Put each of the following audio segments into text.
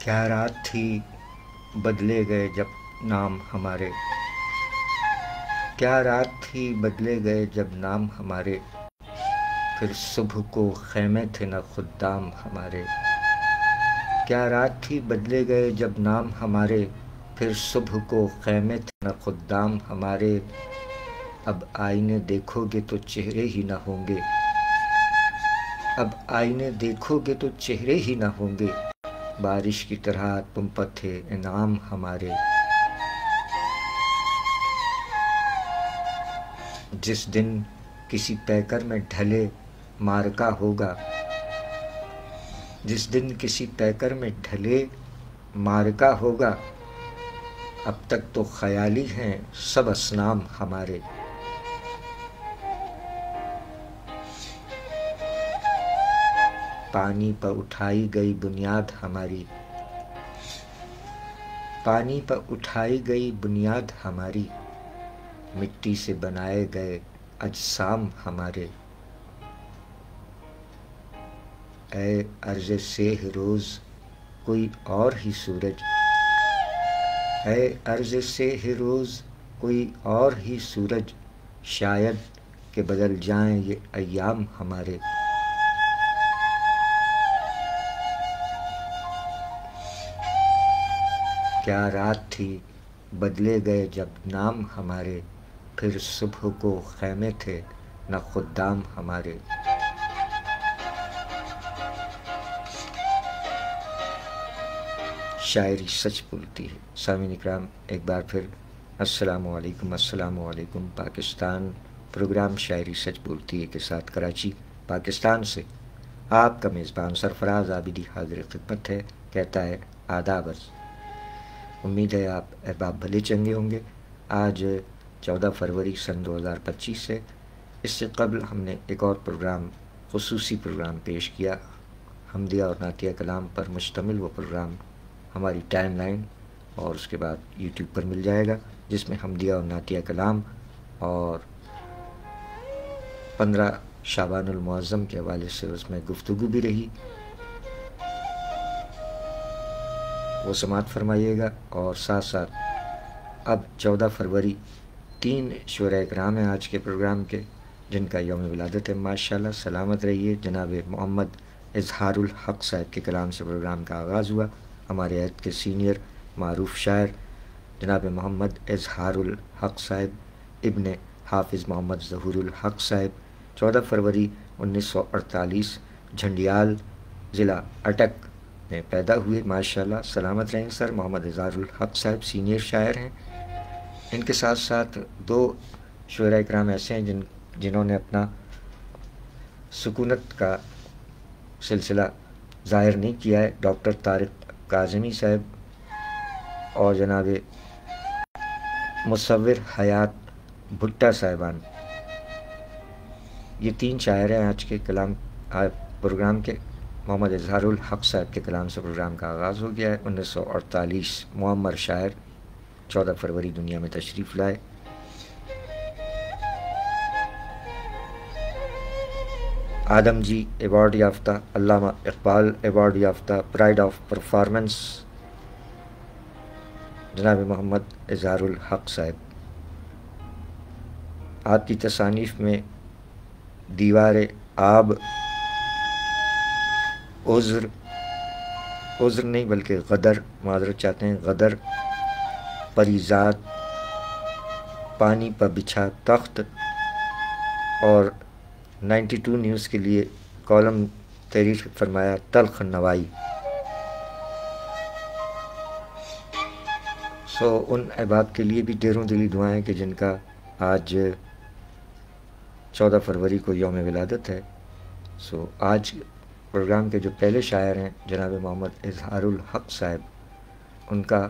کیا رات تھی بدلے گئے جب نام ہمارے، کیا رات تھی بدلے گئے جب نام ہمارے، پھر صبح کو خیمے تھے نہ خدام ہمارے۔ کیا رات تھی بدلے گئے جب نام ہمارے، پھر صبح کو خیمے تھے نہ خدام ہمارے۔ اب آئینے دیکھو گے تو چہرے ہی نہ ہوں گے، اب آئینے دیکھو گے تو چہرے ہی نہ ہوں گے، بارش کی طرح تم پر تھے انعام ہمارے۔ جس دن کسی پیکر میں ڈھلے معرکہ ہوگا، جس دن کسی پیکر میں ڈھلے معرکہ ہوگا، اب تک تو خیالی ہیں سب اصنام ہمارے۔ پانی پر اٹھائی گئی بنیاد ہماری، پانی پر اٹھائی گئی بنیاد ہماری، مٹی سے بنائے گئے اجسام ہمارے۔ اے عرض سیہ روز کوئی اور ہی سورج، اے عرض سیہ روز کوئی اور ہی سورج، شاید کہ بدل جائیں یہ ایام ہمارے۔ کیا رات تھی بدلے گئے جب نام ہمارے، پھر صبح کو خیمے تھے نہ خدام ہمارے۔ شاعری سچ بولتی ہے۔ سامعین اکرام، ایک بار پھر السلام علیکم، السلام علیکم پاکستان۔ پروگرام شاعری سچ بولتی ہے کے ساتھ کراچی پاکستان سے آپ کا میزبان سرفراز عابدی حاضر خدمت ہے، کہتا ہے آداب عرض۔ امید ہے آپ احباب بھلے چنگے ہوں گے۔ آج 14 فروری سن 2025 ہے۔ اس سے قبل ہم نے ایک اور پروگرام، خصوصی پروگرام پیش کیا، حمدیہ اور نعتیہ کلام پر مشتمل وہ پروگرام ہماری ٹائم لائن اور اس کے بعد یوٹیوب پر مل جائے گا، جس میں حمدیہ اور نعتیہ کلام اور 15 شعبان المعظم کے حوالے سے اس میں گفتگو بھی رہی، وہ سماعت فرمائیے گا۔ اور ساتھ ساتھ اب 14 فروری 3 شعراء کرام ہیں آج کے پروگرام کے، جن کا یوم ولادت ہے۔ ماشاءاللہ سلامت رہیے۔ جناب محمد اظہار الحق صاحب کے کلام سے پروگرام کا آغاز ہوا۔ ہمارے عہد کے سینئر معروف شاعر جناب محمد اظہار الحق صاحب ابن حافظ محمد ظہور الحق صاحب 14 فروری 1948 جھنڈیال ضلع اٹک میں پیدا ہوئے۔ ماشاءاللہ سلامت رہیں سر۔ محمد اظہار الحق صاحب سینئر شاعر ہیں۔ ان کے ساتھ ساتھ 2 شعراء کرام ایسے ہیں جنہوں نے اپنا سکونت کا سلسلہ ظاہر نہیں کیا ہے، ڈاکٹر طارق کاظمی صاحب اور جناب مصور حیات بھٹا صاحبان۔ یہ 3 شاعر ہیں آج کے کلام پروگرام کے۔ محمد اظہار الحق صاحب کے کلام سے پروگرام کا آغاز ہو گیا ہے۔ 1948 معمر شاعر 14 فروری دنیا میں تشریف لائے۔ آدم جی ایوارڈ یافتہ، علامہ اقبال ایوارڈ یافتہ، پرائڈ آف پرفارمنس جناب محمد اظہار الحق صاحب۔ آپ کی تصانیف میں دیوار آب، عذر نہیں بلکہ غدر، معذرت چاہتے ہیں، غدر، پریزاد، پانی پر بچھا تخت اور 92 نیوز کے لیے کالم تحریر فرمایا تلخ نوائی۔ ان احباب کے لیے بھی ڈھیروں دلی دعائیں کہ جن کا آج 14 فروری کو یوم ولادت ہے۔ آج پروگرام کے جو پہلے شاعر ہیں جناب محمد اظہار الحق صاحب، ان کا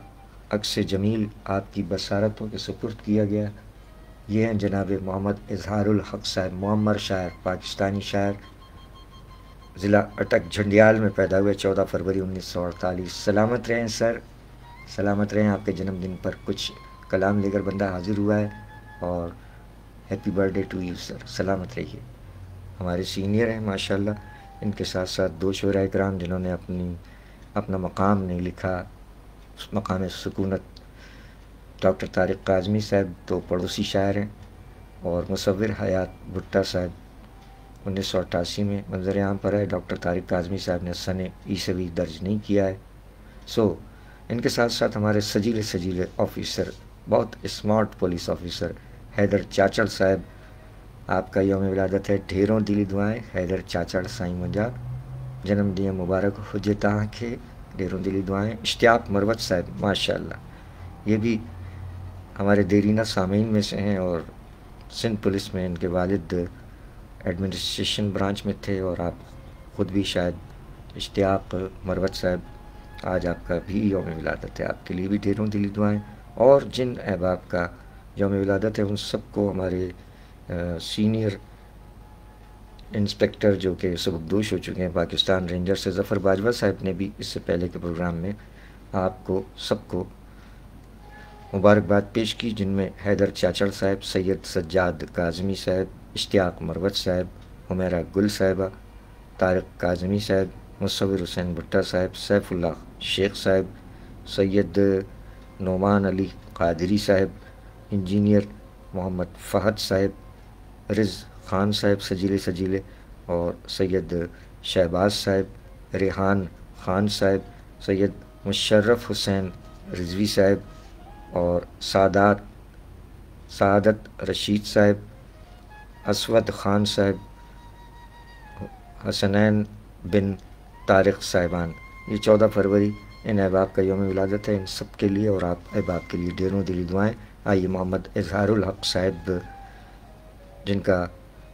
عکس جمیل آپ کی بصارتوں کے سپرد کیا گیا۔ یہ ہیں جناب محمد اظہار الحق صاحب، معمر شاعر، پاکستانی شاعر، ضلع اٹک جھنڈیال میں پیدا ہوئے 14 فروری 1948۔ سلامت رہیں سر، سلامت رہیں۔ آپ کے جنم دن پر کچھ کلام لے کر بندہ حاضر ہوا ہے، اور happy birthday to you sir, سلامت رہیے۔ ہمارے سینئر ہیں ماشاءاللہ۔ ان کے ساتھ ساتھ 2 شعراء کرام جنہوں نے اپنی اپنا مقام نہیں لکھا، مقام سکونت۔ ڈاکٹر طارق کاظمی صاحب تو پڑوسی شاعر ہیں، اور مصور حیات بھٹا صاحب 1988 میں منظر عام پر ہے۔ ڈاکٹر طارق کاظمی صاحب نے سن عیسوی درج نہیں کیا ہے۔ ان کے ساتھ ساتھ ہمارے سجیلے آفیسر، بہت اسمارٹ پولیس آفیسر حیدر چاچڑ صاحب، آپ کا یوم ولادت ہے، ڈھیروں دلی دعائیں حیدر چاچڑ سائیں منجا، جنم دن مبارک ہو جتا کے، ڈھیروں دلی دعائیں۔ اشتیاق مروت صاحب ماشاءاللہ، یہ بھی ہمارے دیرینہ سامعین میں سے ہیں، اور سندھ پولیس میں ان کے والد ایڈمنسٹریشن برانچ میں تھے، اور آپ خود بھی شاید اشتیاق مروت صاحب، آج آپ کا بھی یوم ولادت ہے، آپ کے لیے بھی ڈھیروں دلی دعائیں۔ اور جن احباب کا یوم ولادت ہے ان سب کو ہمارے سینئر انسپکٹر جو کہ سبکدوش ہو چکے ہیں پاکستان رینجر سے، ظفر باجوہ صاحب نے بھی اس سے پہلے کے پروگرام میں آپ کو سب کو مبارکباد پیش کی، جن میں حیدر چاچڑ صاحب، سید سجاد کاظمی صاحب، اشتیاق مروت صاحب، حمیرہ گل صاحبہ، طارق کاظمی صاحب، مصور حسین بھٹا صاحب، سیف اللہ شیخ صاحب، سید نعمان علی قادری صاحب، انجینئر محمد فہد صاحب، رز خان صاحب سجیلے، اور سید شہباز صاحب، ریحان خان صاحب، سید مشرف حسین رضوی صاحب، اور سعادت رشید صاحب، اسود خان صاحب، حسنین بن طارق صاحبان۔ یہ 14 فروری ان احباب کا یوم ولادت ہے، ان سب کے لیے اور آپ احباب کے لیے ڈھیروں دلی دعائیں۔ آئیے محمد اظہار الحق صاحب، جن کا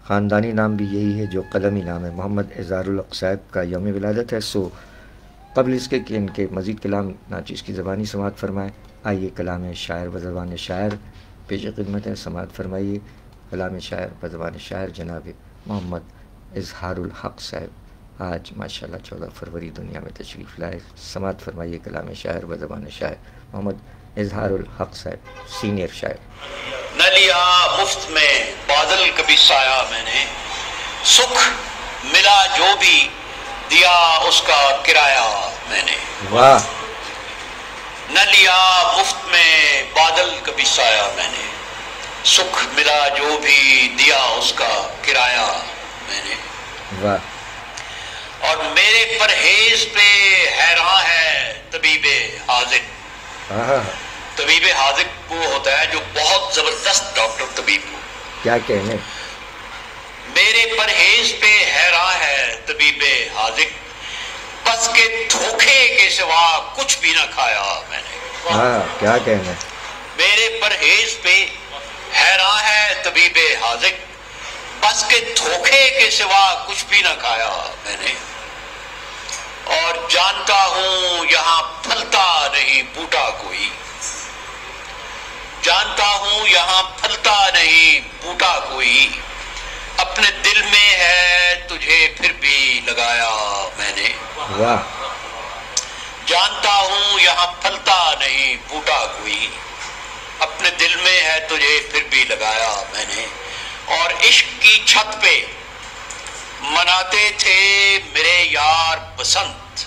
خاندانی نام بھی یہی ہے جو قلمی نام ہے، محمد اظہار الحق صاحب کا یوم ولادت ہے۔ قبل اس کے کہ ان کے مزید کلام ناچیز کی زبانی سماعت فرمائیں، آئیے کلام شاعر و زبان شاعر پیش خدمت ہے، سماعت فرمائیے کلام شاعر و زبان شاعر جناب محمد اظہار الحق صاحب، آج ماشاءاللہ 14 فروری دنیا میں تشریف لائے۔ سماعت فرمائیے کلام شاعر و زبان شاعر محمد اظہار الحق صاحب، سینئر شاعر۔ نہ لیا مفت میں بادل کبھی سایہ میں نے، سکھ ملا جو بھی دیا اس کا کرایہ میں نے۔ واہ! نہ لیا مفت میں بادل کبھی سایہ میں نے، سکھ ملا جو بھی دیا اس کا کرایہ میں نے۔ واہ! اور میرے پرہیز پہ حیران ہے طبیب حاذق۔ طبیب حاذق وہ ہوتا ہے جو بہت زبردست ڈاکٹر طبیب ہو۔ کیا کہنے؟ میرے پرہیز پہ حیران ہے طبیب حاذق، بس کے دھوکے کے سوا کچھ بھی نہ کھایا میں نے۔ کیا کہنے؟ میرے پرہیز پہ حیران ہے طبیب حاذق، بس کے دھوکے کے سوا کچھ بھی نہ کھایا میں نے۔ اور جانتا ہوں یہاں پھلتا نہیں بوٹا کوئی، جانتا ہوں یہاں پھلتا نہیں بوٹا کوئی، اپنے دل میں ہے تجھے پھر بھی لگایا میں نے۔ واہ! جانتا ہوں یہاں پھلتا نہیں بوٹا کوئی، اپنے دل میں ہے تجھے پھر بھی لگایا میں نے۔ اور عشق کی چھت پہ مناتے تھے میرے یار بسنت،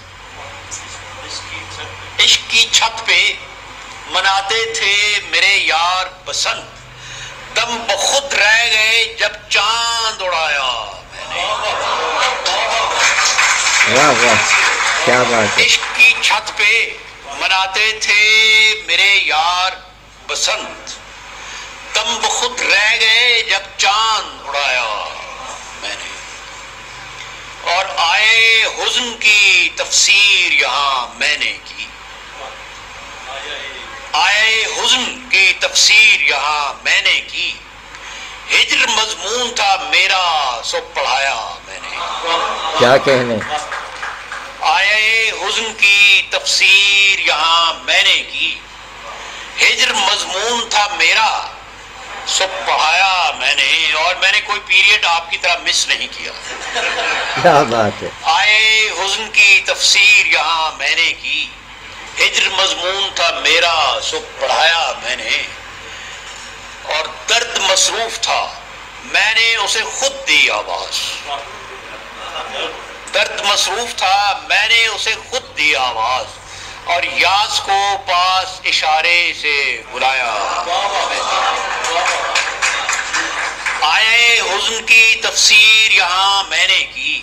عشق کی چھت پہ مناتے تھے میرے یار بسنت، دم بخود رہ گئے جب چاند اڑایا میں نے۔ واہ واہ کیا بات ہے! عشق کی چھت پہ مناتے تھے میرے یار بسنت، دم بخود رہ گئے جب چاند اڑایا میں نے۔ اور آئے حزن کی تفسیر یہاں میں نے کی، آئے حزن کی تفسیر یہاں میں نے کی، ہجر مضمون تھا میرا سو پڑھایا میں نے۔ کیا کہنے؟ آئے حزن کی تفسیر یہاں میں نے کی، ہجر مضمون تھا میرا سو پڑھایا میں نے۔ اور میں نے کوئی پیریڈ آپ کی طرح مس نہیں کیا۔ کیا بات ہے! آئے حزن کی تفسیر یہاں میں نے کی، ہجر مضمون تھا میرا سو پڑھایا میں نے۔ اور درد مصروف تھا میں نے اسے خود دی آواز، درد مصروف تھا میں نے اسے خود دی آواز اور یاس کو پاس اشارے سے بلایا آئے حزن کی تفسیر یہاں میں نے کی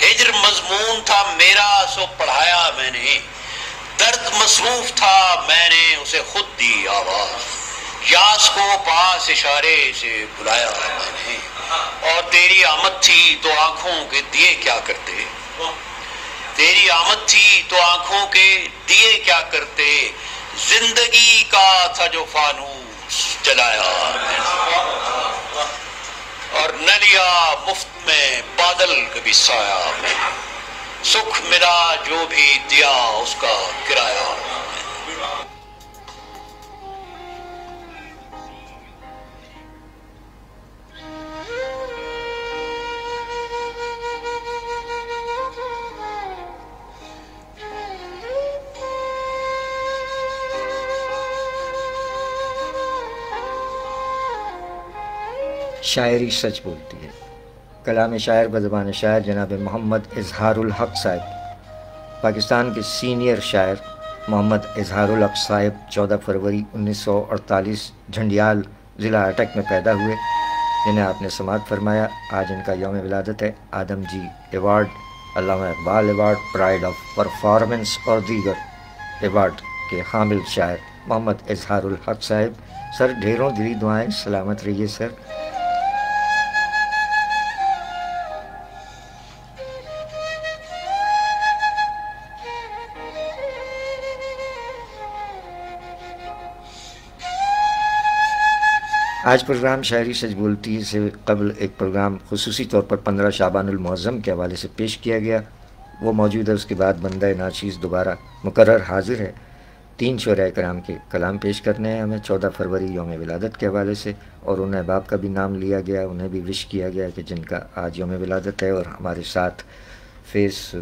ہجر مضمون تھا میرا سو پڑھایا میں نے درد مصروف تھا میں نے اسے خود دی آواز یاس کو پاس اشارے سے بلایا میں نے اور تیری آمد تھی تو آنکھوں کے دیے کیا کرتے تیری آمد تھی تو آنکھوں کے دیے کیا کرتے زندگی کا تھا جو فانوس جلایا میں نے اور نہ لیا مفت میں بادل کبھی سایہ میں سکھ ملا جو بھی دیا اس کا کرایہ شاعری سچ بولتی ہے۔ کلام شاعر بزبان شاعر جناب محمد اظہار الحق صاحب پاکستان کے سینئر شاعر محمد اظہار الحق صاحب 14 فروری 1948 جھنڈیال ضلع اٹک میں پیدا ہوئے، جنہیں آپ نے سماعت فرمایا۔ آج ان کا یوم ولادت ہے۔ آدم جی award, Allama Iqbal award, pride of performance اور دیگر ایوارڈ کے حامل شاعر محمد اظہار الحق صاحب، سر ڈھیروں دلی دعائیں، سلامت رہیے سر۔ آج پروگرام شاعری سچ بولتی سے قبل ایک پروگرام خصوصی طور پر 15 شعبان المعظم کے حوالے سے پیش کیا گیا، وہ موجود ہے۔ اس کے بعد بندہ ناچیز دوبارہ مقرر حاضر ہے۔ 3 شعراء کرام کے کلام پیش کرنے ہیں ہمیں 14 فروری یوم ولادت کے حوالے سے، اور ان احباب کا بھی نام لیا گیا، انہیں بھی وش کیا گیا کہ جن کا آج یوم ولادت ہے، اور ہمارے ساتھ فیس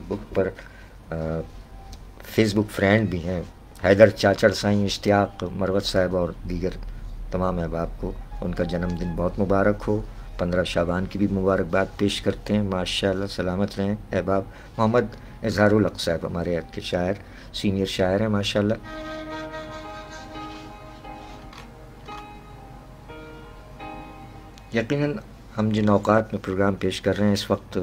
بک فرینڈ بھی ہیں، حیدر چاچڑ سائیں، اشتیاق مروت صاحب اور دیگر تمام احباب کو ان کا جنم دن بہت مبارک ہو۔ 15 شعبان کی بھی مبارکباد پیش کرتے ہیں۔ ماشاءاللہ سلامت رہیں احباب۔ محمد اظہار الحق صاحب ہمارے حد کے شاعر، سینئر شاعر ہیں ماشاءاللہ۔ یقیناً ہم جن اوقات میں پروگرام پیش کر رہے ہیں اس وقت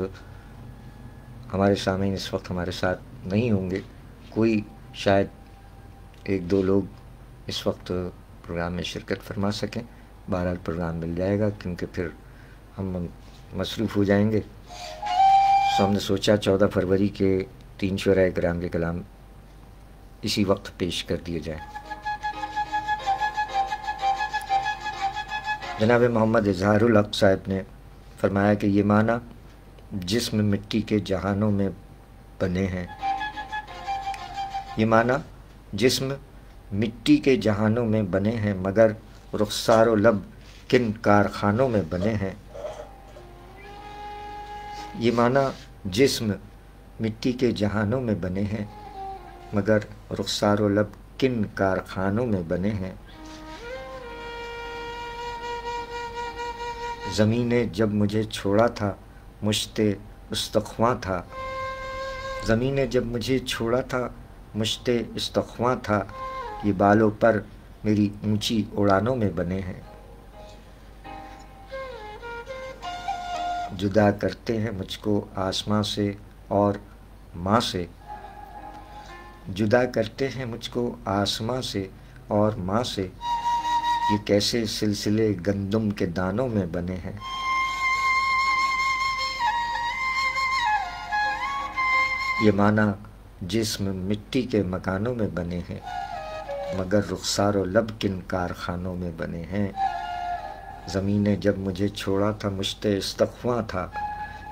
ہمارے سامعین اس وقت ہمارے ساتھ نہیں ہوں گے، کوئی شاید 1-2 لوگ اس وقت پروگرام میں شرکت فرما سکیں۔ بہرحال پروگرام مل جائے گا کیونکہ پھر ہم مصروف ہو جائیں گے، تو ہم نے سوچا 14 فروری کے 3 شعراء کرام کے کلام اسی وقت پیش کر دیے جائیں۔ جناب محمد اظہار الحق صاحب نے فرمایا کہ یہ معنی جسم مٹی کے جہانوں میں بنے ہیں، یہ معنی جسم مٹی کے جہانوں میں بنے ہیں، مگر رخسار و لب کن کارخانوں میں بنے ہیں۔ یہ معنی جسم مٹی کے جہانوں میں بنے ہیں، مگر رخسار و لب کن کارخانوں میں بنے ہیں۔ زمین نے جب مجھے چھوڑا تھا مشت استخواں تھا، زمین نے جب مجھے چھوڑا تھا مشت استخواں تھا، یہ بالوں پر میری اونچی اڑانوں میں بنے ہیں۔ جدا کرتے ہیں مجھ کو آسماں سے اور ماں سے، جدا کرتے ہیں مجھ کو آسماں سے اور ماں سے، یہ کیسے سلسلے گندم کے دانوں میں بنے ہیں۔ یہ معنی جسم مٹی کے مکانوں میں بنے ہیں، مگر رخسار و لب کن کارخانوں میں بنے ہیں۔ زمین نے جب مجھے چھوڑا تھا مشت استخواں تھا،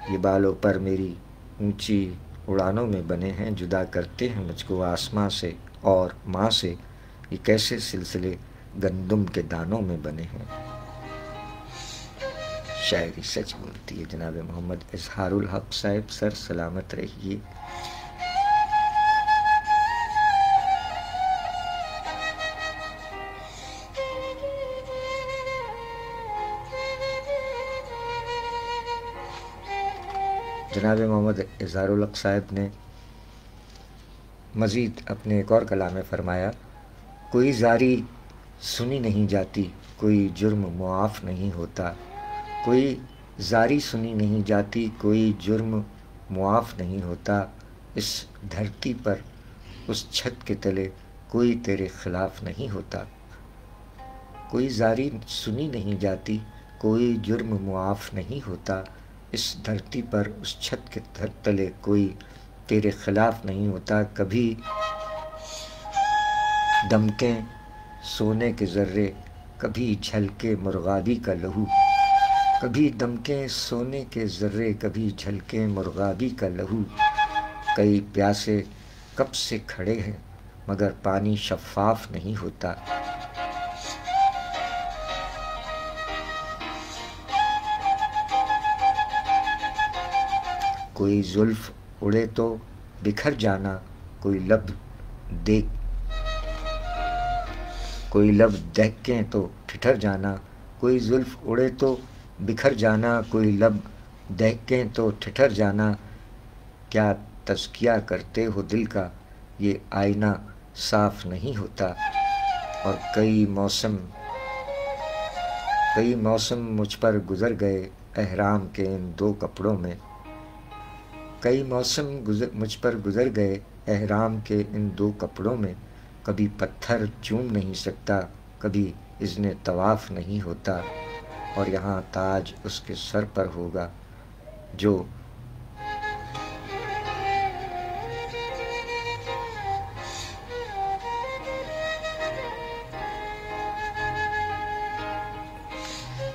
یہ بالوں پر میری اونچی اڑانوں میں بنے ہیں۔ جدا کرتے ہیں مجھ کو آسماں سے اور ماں سے، یہ کیسے سلسلے گندم کے دانوں میں بنے ہیں۔ شاعری سچ بولتی ہے جناب محمد اظہار الحق صاحب، سر سلامت رہیے۔ جناب محمد اظہار الحق صاحب نے مزید اپنے ایک اور کلام میں فرمایا، کوئی زاری سنی نہیں جاتی، کوئی جرم معاف نہیں ہوتا، کوئی زاری سنی نہیں جاتی، کوئی جرم معاف نہیں ہوتا، اس دھرتی پر اس چھت کے تلے کوئی تیرے خلاف نہیں ہوتا، کوئی زاری سنی نہیں جاتی، کوئی جرم معاف نہیں ہوتا، اس دھرتی پر اس چھت کے تلے کوئی تیرے خلاف نہیں ہوتا، کبھی دمکیں سونے کے ذرے، کبھی جھلکے مرغابی کا لہو، کبھی دمکیں سونے کے ذرے، کبھی جھلکے مرغابی کا لہو، کئی پیاسے کب سے کھڑے ہیں مگر پانی شفاف نہیں ہوتا، کوئی زلف اڑے تو بکھر جانا، کوئی لب دیکھیں تو ٹھٹر جانا، کوئی زلف اڑے تو بکھر جانا، کوئی لب دیکھیں تو ٹھٹر جانا، کیا تزکیہ کرتے ہو دل کا، یہ آئینہ صاف نہیں ہوتا، اور کئی موسم مجھ پر گزر گئے احرام کے ان دو کپڑوں میں، کئی موسم مجھ پر گزر گئے احرام کے ان دو کپڑوں میں، کبھی پتھر چوم نہیں سکتا، کبھی اذن طواف نہیں ہوتا، اور یہاں تاج اس کے سر پر ہوگا جو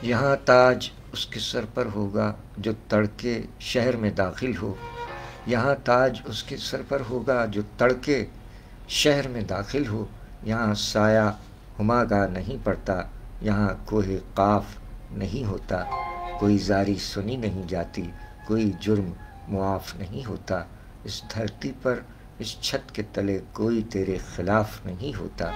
یہاں تاج اس کے سر پر ہوگا جو تڑکے شہر میں داخل ہو، یہاں تاج اس کے سر پر ہوگا جو تڑکے شہر میں داخل ہو، یہاں سایہ ہماگاہ نہیں پڑتا، یہاں کوہ قاف نہیں ہوتا، کوئی زاری سنی نہیں جاتی، کوئی جرم معاف نہیں ہوتا، اس دھرتی پر اس چھت کے تلے کوئی تیرے خلاف نہیں ہوتا۔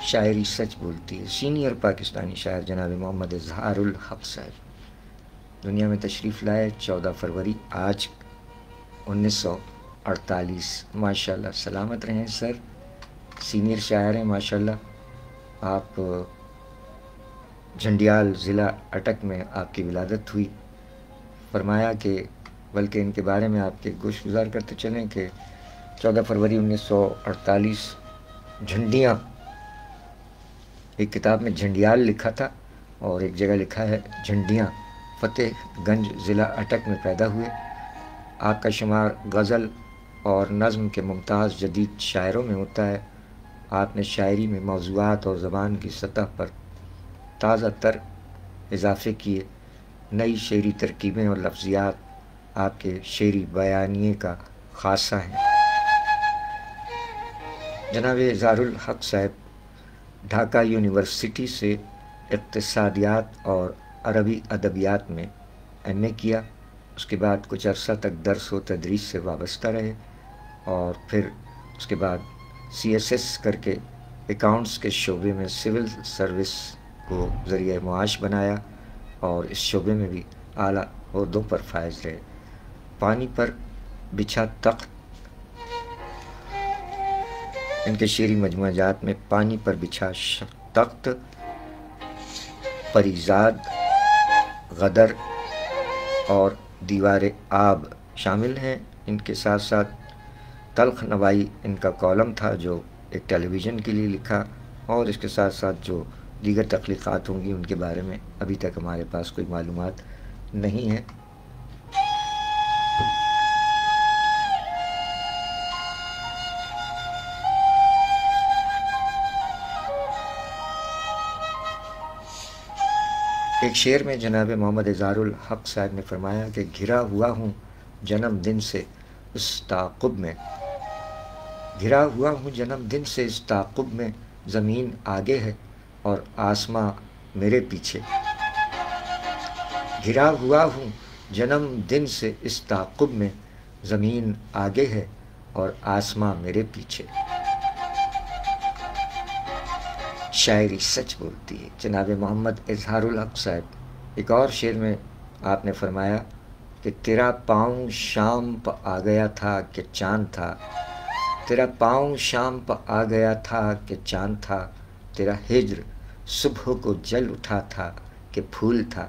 شاعری سچ بولتی ہے۔ سینئر پاکستانی شاعر جناب محمد اظہار الحق صاحب دنیا میں تشریف لائے 14 فروری آج 1948۔ ماشاءاللہ سلامت رہیں سر، سینئر شاعر ہیں ماشاءاللہ۔ آپ جھنڈیال ضلع اٹک میں آپ کی ولادت ہوئی۔ فرمایا کہ بلکہ ان کے بارے میں آپ کے گوش گزار کرتے چلیں کہ 14 فروری 1948 جھنڈیاں، ایک کتاب میں جھنڈیال لکھا تھا اور ایک جگہ لکھا ہے جھنڈیاں، فتح گنج ضلع اٹک میں پیدا ہوئے۔ آپ کا شمار غزل اور نظم کے ممتاز جدید شاعروں میں ہوتا ہے۔ آپ نے شاعری میں موضوعات اور زبان کی سطح پر تازہ تر اضافے کیے، نئی شعری ترکیبیں اور لفظیات آپ کے شعری بیانیے کا خاصہ ہیں۔ جناب اظہار الحق صاحب ڈھاکہ یونیورسٹی سے اقتصادیات اور عربی ادبیات میں ایم اے کیا، اس کے بعد کچھ عرصہ تک درس و تدریس سے وابستہ رہے، اور پھر اس کے بعد سی ایس ایس کر کے اکاؤنٹس کے شعبے میں سول سروس کو ذریعہ معاش بنایا، اور اس شعبے میں بھی اعلیٰ عہدوں پر فائز رہے۔ پانی پر بچھا تخت، ان کے شعری مجموعہ جات میں پانی پر بچھا تخت، پریزاد، غدر اور دیوار آب شامل ہیں۔ ان کے ساتھ ساتھ تلخ نوائی ان کا کالم تھا جو ایک ٹیلی ویژن کے لیے لکھا، اور اس کے ساتھ ساتھ جو دیگر تخلیقات ہوں گی ان کے بارے میں ابھی تک ہمارے پاس کوئی معلومات نہیں ہے۔ ایک شعر میں جناب محمد اظہار الحق صاحب نے فرمایا کہ گھرا ہوا ہوں جنم دن سے اس تعاقب میں، گھرا ہوا ہوں جنم دن سے اس تعاقب میں، زمین آگے ہے اور آسماں میرے پیچھے، گھرا ہوا ہوں جنم دن سے اس تعاقب میں، زمین آگے ہے اور آسماں میرے پیچھے۔ شاعری سچ بولتی ہے جناب محمد اظہار الحق صاحب۔ ایک اور شعر میں آپ نے فرمایا کہ تیرا پاؤں شام پہ آ گیا تھا کہ چاند تھا، تیرا پاؤں شام پہ آ گیا تھا کہ چاند تھا، تیرا ہجر صبح کو جل اٹھا تھا کہ پھول تھا۔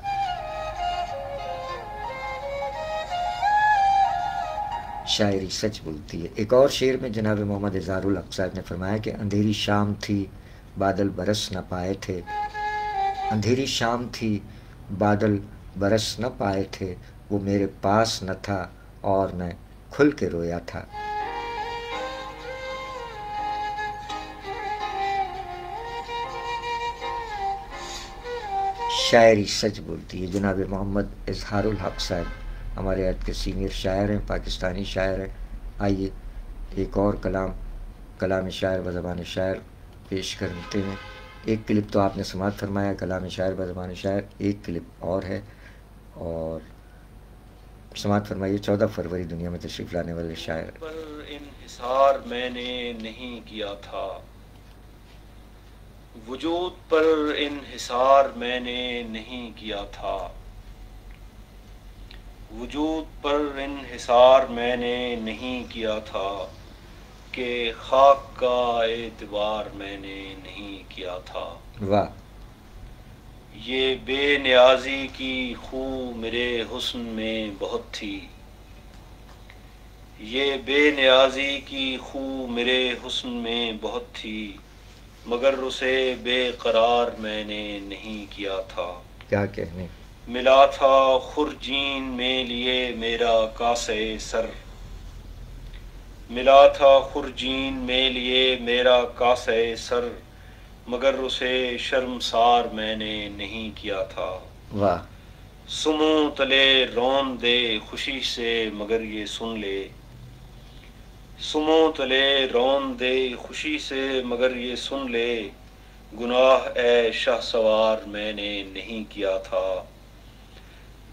شاعری سچ بولتی ہے۔ ایک اور شعر میں جناب محمد اظہار الحق صاحب نے فرمایا کہ اندھیری شام تھی بادل برس نہ پائے تھے، اندھیری شام تھی بادل برس نہ پائے تھے، وہ میرے پاس نہ تھا اور میں کھل کے رویا تھا۔ شاعری سچ بولتی ہے جناب محمد اظہار الحق صاحب ہمارے عہد کے سینئر شاعر ہیں، پاکستانی شاعر ہیں۔ آئیے ایک اور کلام شاعر بزبان شاعر پیش کرتے ہیں۔ ایک کلپ تو آپ نے سماعت فرمایا کلام شاعر بزبان شاعر، ایک کلپ اور ہے اور سماعت فرمائیے 14 فروری دنیا میں تشریف لانے والے شاعر۔ پر انحصار میں نے نہیں کیا تھا، وجود پر انحصار میں نے نہیں کیا تھا، وجود پر انحصار میں نے نہیں کیا تھا، کہ خاک کا اعتبار میں نے نہیں کیا تھا۔ واہ! یہ بے نیازی کی خو میرے حسن میں بہت تھی، یہ بے نیازی کی خو میرے حسن میں بہت تھی، مگر اسے بے قرار میں نے نہیں کیا تھا۔ کیا کہنے! ملا تھا خرجین میں لیے میرا کاسے سر، ملا تھا خرجین میں لیے میرا کاسے سر، مگر اسے شرمسار میں نے نہیں کیا تھا۔ واہ! سموں تلے رون دے خوشی سے مگر یہ سن لے، سموں تلے رون دے خوشی سے مگر یہ سن لے، گناہ اے شاہ سوار میں نے نہیں کیا تھا۔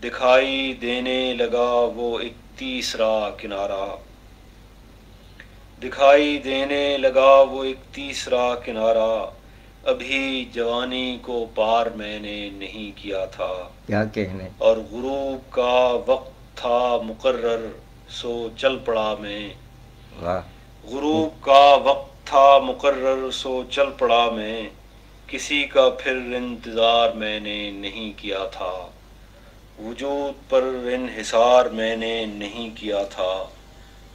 دکھائی دینے لگا وہ ایک تیسرا کنارہ، دکھائی دینے لگا وہ ایک تیسرا کنارہ، ابھی جوانی کو پار میں نے نہیں کیا تھا۔ کیا کہنے! اور غروب کا وقت تھا مقرر سو چل پڑا میں، واہ! غروب کا وقت تھا مقرر سو چل پڑا میں، کسی کا پھر انتظار میں نے نہیں کیا تھا، وجود پر انحصار میں نے نہیں کیا تھا،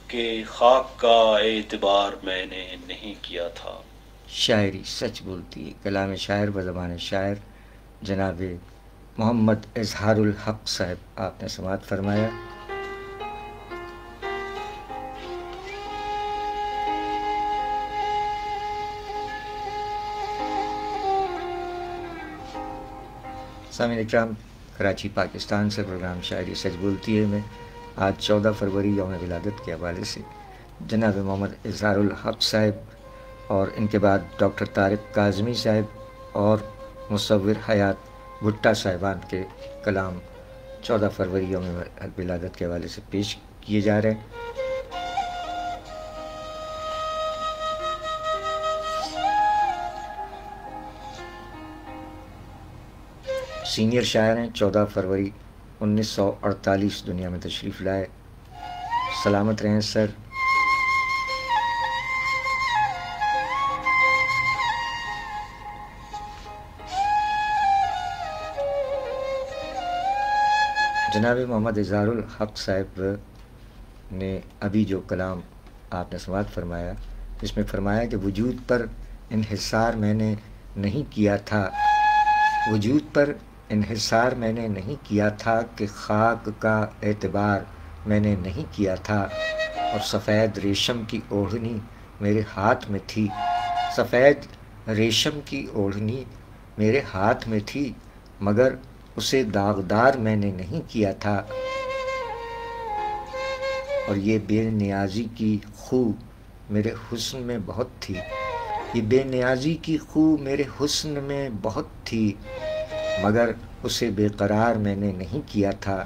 کہ خاک کا اعتبار میں نے نہیں کیا تھا۔ شاعری سچ بولتی ہے کلام شاعر بزبان شاعر جناب محمد اظہار الحق صاحب آپ نے سماعت فرمایا۔ سامعین اکرام، کراچی پاکستان سے پروگرام شاعری سچ بولتی ہے میں آج 14 فروری یوم ولادت کے حوالے سے جناب محمد اظہار الحق صاحب اور ان کے بعد ڈاکٹر طارق کاظمی صاحب اور مصور حیات بھٹا صاحبان کے کلام 14 فروری یوم ولادت کے حوالے سے پیش کیے جا رہے ہیں۔ سینئر شاعر ہیں، 14 فروری 1948 دنیا میں تشریف لائے۔ سلامت رہیں سر۔ جناب محمد اظہار الحق صاحب نے ابھی جو کلام آپ نے سماعت فرمایا اس میں فرمایا کہ وجود پر انحصار میں نے نہیں کیا تھا، وجود پر انحصار میں نے نہیں کیا تھا، کہ خاک کا اعتبار میں نے نہیں کیا تھا، اور سفید ریشم کی اوڑھنی میرے ہاتھ میں تھی، سفید ریشم کی اوڑھنی میرے ہاتھ میں تھی، مگر اسے داغدار میں نے نہیں کیا تھا، اور یہ بے نیازی کی خو میرے حسن میں بہت تھی، یہ بے نیازی کی خو میرے حسن میں بہت تھی، مگر اسے بے قرار میں نے نہیں کیا تھا۔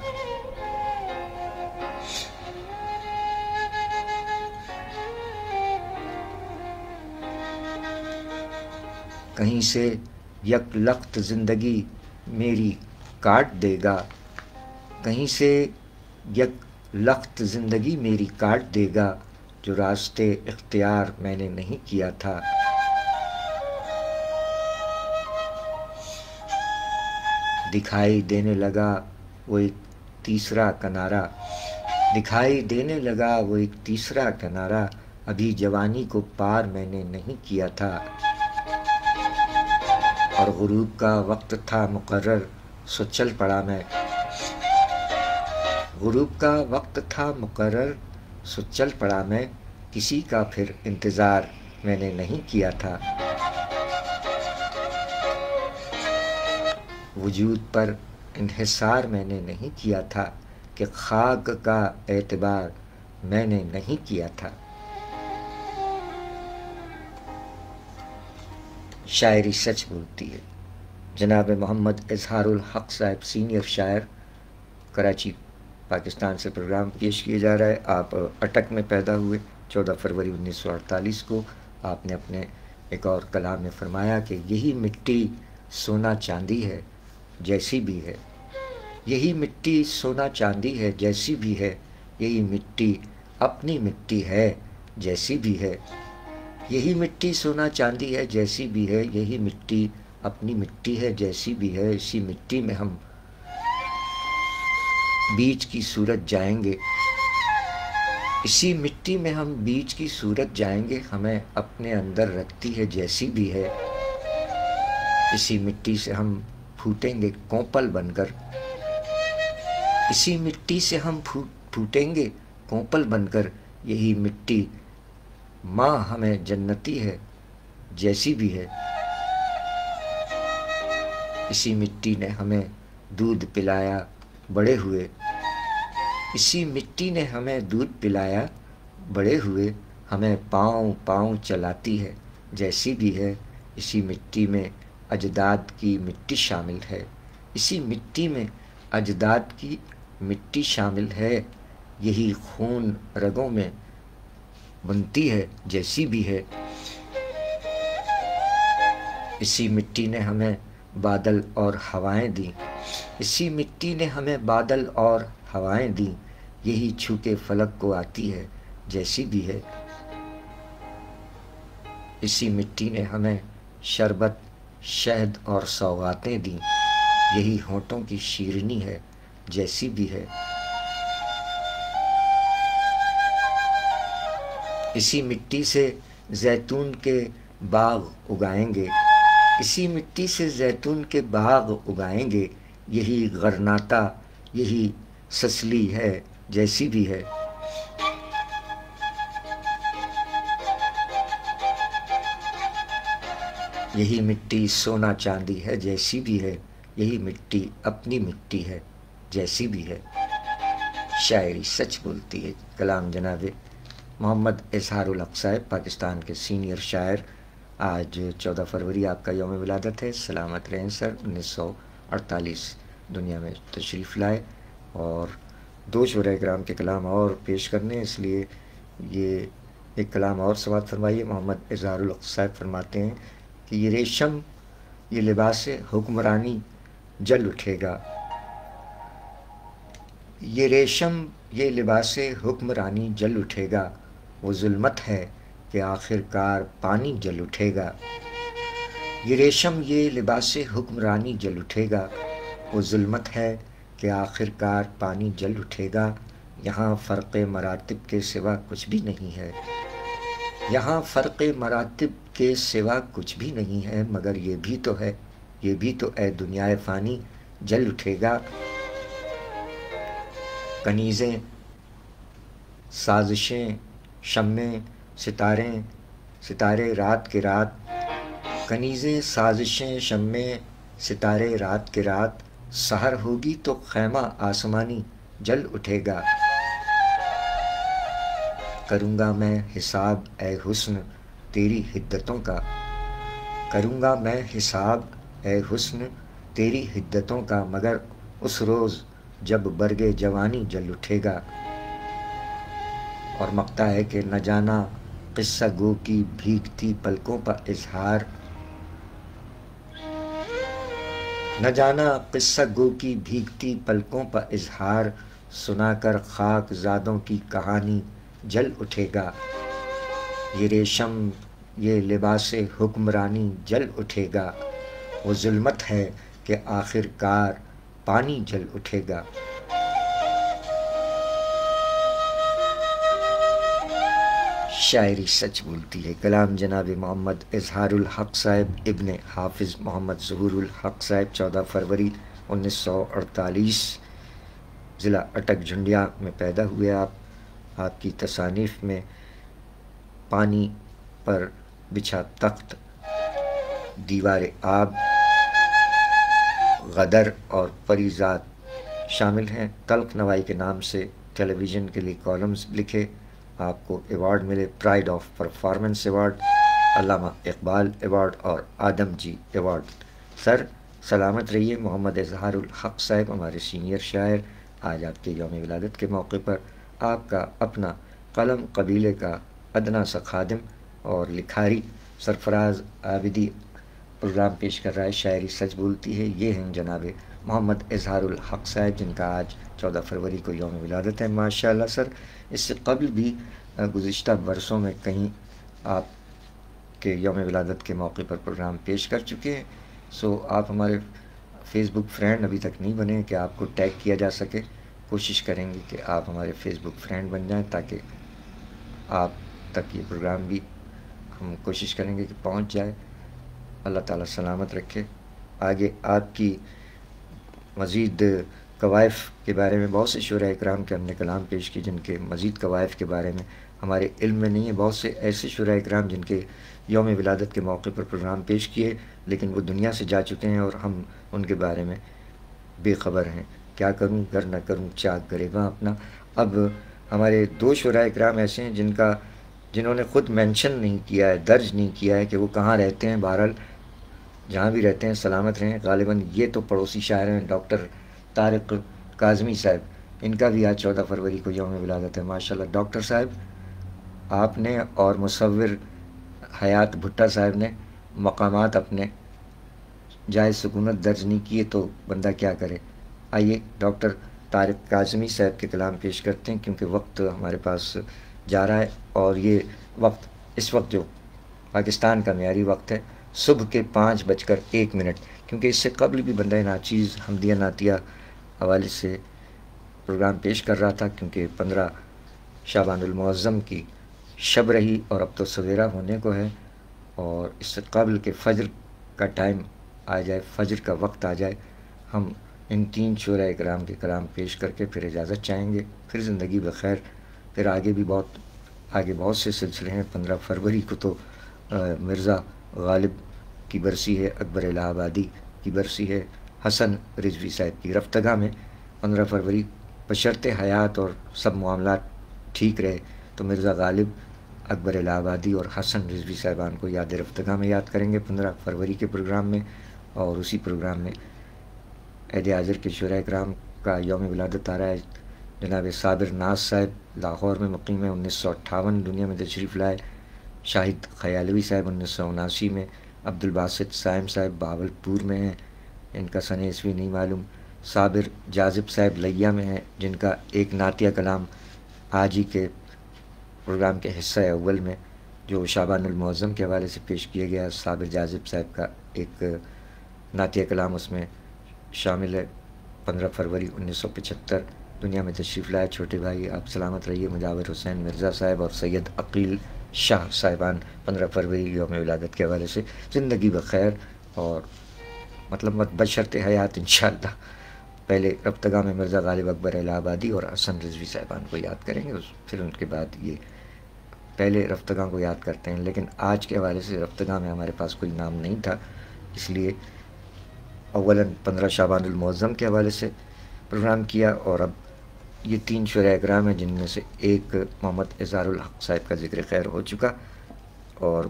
کہیں سے یک لخت زندگی میری کاٹ دے گا، کہیں سے یک لخت زندگی میری کاٹ دے گا، جو راستے اختیار میں نے نہیں کیا تھا۔ دکھائی دینے لگا وہ ایک تیسرا کنارہ، دکھائی دینے لگا وہ ایک تیسرا کنارہ، ابھی جوانی کو پار میں نے نہیں کیا تھا۔ اور غروب کا وقت تھا مقرر، سو چل پڑا میں، غروب کا وقت تھا مقرر، سو چل پڑا میں، کسی کا پھر انتظار میں نے نہیں کیا تھا۔ وجود پر انحصار میں نے نہیں کیا تھا، کہ خاک کا اعتبار میں نے نہیں کیا تھا۔ شاعری سچ بولتی ہے۔ جناب محمد اظہار الحق صاحب سینئر شاعر، کراچی پاکستان سے پروگرام پیش کیا جا رہا ہے۔ آپ اٹک میں پیدا ہوئے 14 فروری 1948 کو۔ آپ نے اپنے ایک اور کلام میں فرمایا کہ یہی مٹی سونا چاندی ہے جیسی بھی ہے، یہی مٹی سونا چاندی ہے جیسی بھی ہے، یہی مٹی اپنی مٹی ہے جیسی بھی ہے، یہی مٹی سونا چاندی ہے جیسی بھی ہے، یہی مٹی اپنی مٹی ہے جیسی بھی ہے، اسی مٹی میں ہم بیج کی صورت جائیں گے، اسی مٹی میں ہم بیج کی صورت جائیں گے، ہمیں اپنے اندر رکھتی ہے جیسی بھی ہے، اسی مٹی سے ہم پھوٹیں گے کونپل بن کر، اسی مٹی سے ہم پھوٹیں گے کونپل بن کر، یہی مٹی ماں ہمیں جنتی ہے جیسی بھی ہے، اسی مٹی نے ہمیں دودھ پلایا بڑے ہوئے، اسی مٹی نے ہمیں دودھ پلایا بڑے ہوئے، ہمیں پاؤں پاؤں چلاتی ہے جیسی بھی ہے، اسی مٹی میں اجداد کی مٹی شامل ہے، اسی مٹی میں اجداد کی مٹی شامل ہے، یہی خون رگوں میں بنتی ہے جیسی بھی ہے، اسی مٹی نے ہمیں بادل اور ہوائیں دیں، اسی مٹی نے ہمیں بادل اور ہوائیں دیں، یہی چھو کے فلک کو آتی ہے جیسی بھی ہے، اسی مٹی نے ہمیں شربت شہد اور سوغاتیں دیں، یہی ہونٹوں کی شیرینی ہے جیسی بھی ہے، اسی مٹی سے زیتون کے باغ اگائیں گے، اسی مٹی سے زیتون کے باغ اگائیں گے، یہی غرناطہ یہی سسلی ہے جیسی بھی ہے، یہی مٹی سونا چاندی ہے جیسی بھی ہے، یہی مٹی اپنی مٹی ہے جیسی بھی ہے۔ شاعری سچ بولتی ہے۔ کلام جناب محمد اظہار الحق صاحب، پاکستان کے سینئر شاعر۔ آج 14 فروری آپ کا یوم ولادت ہے۔ سلامت رہیں سر۔ 1948 دنیا میں تشریف لائے اور 2 شعراء کرام کے کلام اور پیش کرنے، اس لیے یہ ایک کلام اور سماعت فرمائیے۔ محمد اظہار الحق صاحب فرماتے ہیں کہ یہ ریشم یہ لباس حکمرانی جل اٹھے گا، یہ ریشم یہ لباس حکمرانی جل اٹھے گا، وہ ظلمت ہے کہ آخر کار پانی جل اٹھے گا، یہ ریشم یہ لباس حکمرانی جل اٹھے گا، وہ ظلمت ہے کہ آخر کار پانی جل اٹھے گا، یہاں فرق مراتب کے سوا کچھ بھی نہیں ہے، یہاں فرق مراتب کے سوا کچھ بھی نہیں ہے، مگر یہ بھی تو ہے، یہ بھی تو اے دنیا فانی جل اٹھے گا، کنیزیں سازشیں شمیں ستارے رات کے رات، کنیزیں سازشیں شمیں ستارے رات کے رات، سحر ہوگی تو خیمہ آسمانی جل اٹھے گا، کروں گا میں حساب اے حسن تیری حدتوں کا، کروں گا میں حساب اے حسن تیری حدتوں کا، مگر اس روز جب برگ جوانی جل اٹھے گا۔ اور مقطع ہے کہ نہ جانا قصہ گو کی بھیگتی پلکوں پر اظہار، نہ جانا قصہ گو کی بھیگتی پلکوں پر اظہار، سنا کر خاک زادوں کی کہانی جل اٹھے گا، یہ ریشم یہ لباس حکمرانی جل اٹھے گا، وہ ظلمت ہے کہ آخر کار پانی جل اٹھے گا۔ شاعری سچ بولتی ہے۔ کلام جناب محمد اظہار الحق صاحب ابن حافظ محمد ظہور الحق صاحب، 14 فروری 1948، ضلع اٹک جھنڈیا میں پیدا ہوئے آپ کی تصانیف میں پانی پر بچھا تخت، دیوار آب، غدر اور پریزاد شامل ہیں۔ تلخ نوائی کے نام سے ٹیلی ویژن کے لیے کالمز لکھے، آپ کو ایوارڈ ملے، pride of performance award, Allama Iqbal award اور آدم جی ایوارڈ۔ سر سلامت رہیے محمد اظہار الحق صاحب، ہمارے سینئر شاعر، آج آپ کے یوم ولادت کے موقع پر آپ کا اپنا قلم قبیلے کا ادنا سا خادم اور لکھاری سرفراز عابدی پروگرام پیش کر رہا ہے۔ شاعری سچ بولتی ہے۔ یہ ہیں جناب محمد اظہار الحق صاحب، جن کا آج 14 فروری کو یوم ولادت ہے۔ ماشاءاللہ سر، اس سے قبل بھی گزشتہ برسوں میں کہیں آپ کے یوم ولادت کے موقع پر پروگرام پیش کر چکے ہیں۔ سو آپ ہمارے فیس بک فرینڈ ابھی تک نہیں بنے کہ آپ کو ٹیگ کیا جا سکے، کوشش کریں گے کہ آپ ہمارے فیس بک فرینڈ بن جائیں تاکہ آپ تک یہ پروگرام بھی ہم کوشش کریں گے کہ پہنچ جائے۔ اللہ تعالیٰ سلامت رکھے۔ آگے آپ کی مزید قوائف کے بارے میں بہت سے شعراء اکرام کے ہم نے کلام پیش کی جن کے مزید قوائف کے بارے میں ہمارے علم میں نہیں ہے۔ بہت سے ایسے شعراء اکرام جن کے یوم ولادت کے موقع پر پروگرام پیش کیے لیکن وہ دنیا سے جا چکے ہیں اور ہم ان کے بارے میں بے خبر ہیں۔ کیا کروں گر نہ کروں چاک گریباں اپنا۔ اب ہمارے 2 شعراء اکرام ایسے ہیں جنہوں نے خود مینشن نہیں کیا ہے، درج نہیں کیا ہے کہ وہ کہاں رہتے ہیں۔ بہرحال جہاں بھی رہتے ہیں سلامت رہیں۔ غالباً یہ تو پڑوسی شاعر ہیں ڈاکٹر طارق کاظمی صاحب، ان کا بھی آج 14 فروری کو یوم ولادت ہے۔ ماشاءاللہ ڈاکٹر صاحب، آپ نے اور مصور حیات بھٹا صاحب نے مقامات اپنے جائے سکونت درج نہیں کیے تو بندہ کیا کرے۔ آئیے ڈاکٹر طارق کاظمی صاحب کے کلام پیش کرتے ہیں کیونکہ وقت ہمارے پاس جا رہا ہے، اور یہ وقت اس وقت جو پاکستان کا معیاری وقت ہے صبح کے 5:01، کیونکہ اس سے قبل بھی بندہ ناچیز حمدیہ نعتیہ حوالے سے پروگرام پیش کر رہا تھا، کیونکہ 15 شعبان المعظم کی شب رہی اور اب تو سویرا ہونے کو ہے، اور اس سے قبل کہ فجر کا ٹائم آ جائے، فجر کا وقت آ جائے، ہم ان 3 شعراء اکرام کے کلام پیش کر کے پھر اجازت چاہیں گے، پھر زندگی بخیر۔ پھر آگے بہت سے سلسلے ہیں۔ 15 فروری کو تو مرزا غالب کی برسی ہے، اکبر الہ آبادی کی برسی ہے، حسن رضوی صاحب کی رفتگاہ میں 15 فروری بشرط حیات اور سب معاملات ٹھیک رہے تو مرزا غالب، اکبر الہ آبادی اور حسن رضوی صاحبان کو یاد رفتگاہ میں یاد کریں گے 15 فروری کے پروگرام میں، اور اسی پروگرام میں عہد حاضر کے شعراء اکرام کا یوم ولادت آ رہا ہے۔ جناب صابر ناز صاحب لاہور میں مقیم ہیں، 1958 دنیا میں تشریف لائے۔ شاہد خیالوی صاحب 1979 میں، عبد الباسط صائم صاحب بہاولپور میں ہیں، ان کا سنِ عیسوی نہیں معلوم۔ صابر جاذب صاحب لیا میں ہیں، جن کا ایک نعتیہ کلام آج ہی کے پروگرام کے حصہ اول میں جو شعبان المعظم کے حوالے سے پیش کیا گیا، صابر جاذب صاحب کا ایک نعتیہ کلام اس میں شامل ہے۔ 15 فروری 1975 دنیا میں تشریف لائے چھوٹے بھائی، آپ سلامت رہیے۔ مجاور حسین مرزا صاحب اور سید عقیل شاہ صاحبان 15 فروری یوم ولادت کے حوالے سے زندگی بخیر، اور مطلب بشرط حیات انشاءاللہ۔ پہلے رفتگاہ میں مرزا غالب، اکبر الہ آبادی اور حسن رضوی صاحبان کو یاد کریں گے، پھر ان کے بعد یہ پہلے رفتگاہ کو یاد کرتے ہیں، لیکن آج کے حوالے سے رفتگاہ میں ہمارے پاس کوئی نام نہیں تھا، اس لیے اولاً 15 شعبان المعظم کے حوالے سے پروگرام کیا، اور اب یہ 3 شعراء اکرام ہیں جن میں سے ایک محمد اظہار الحق صاحب کا ذکر خیر ہو چکا، اور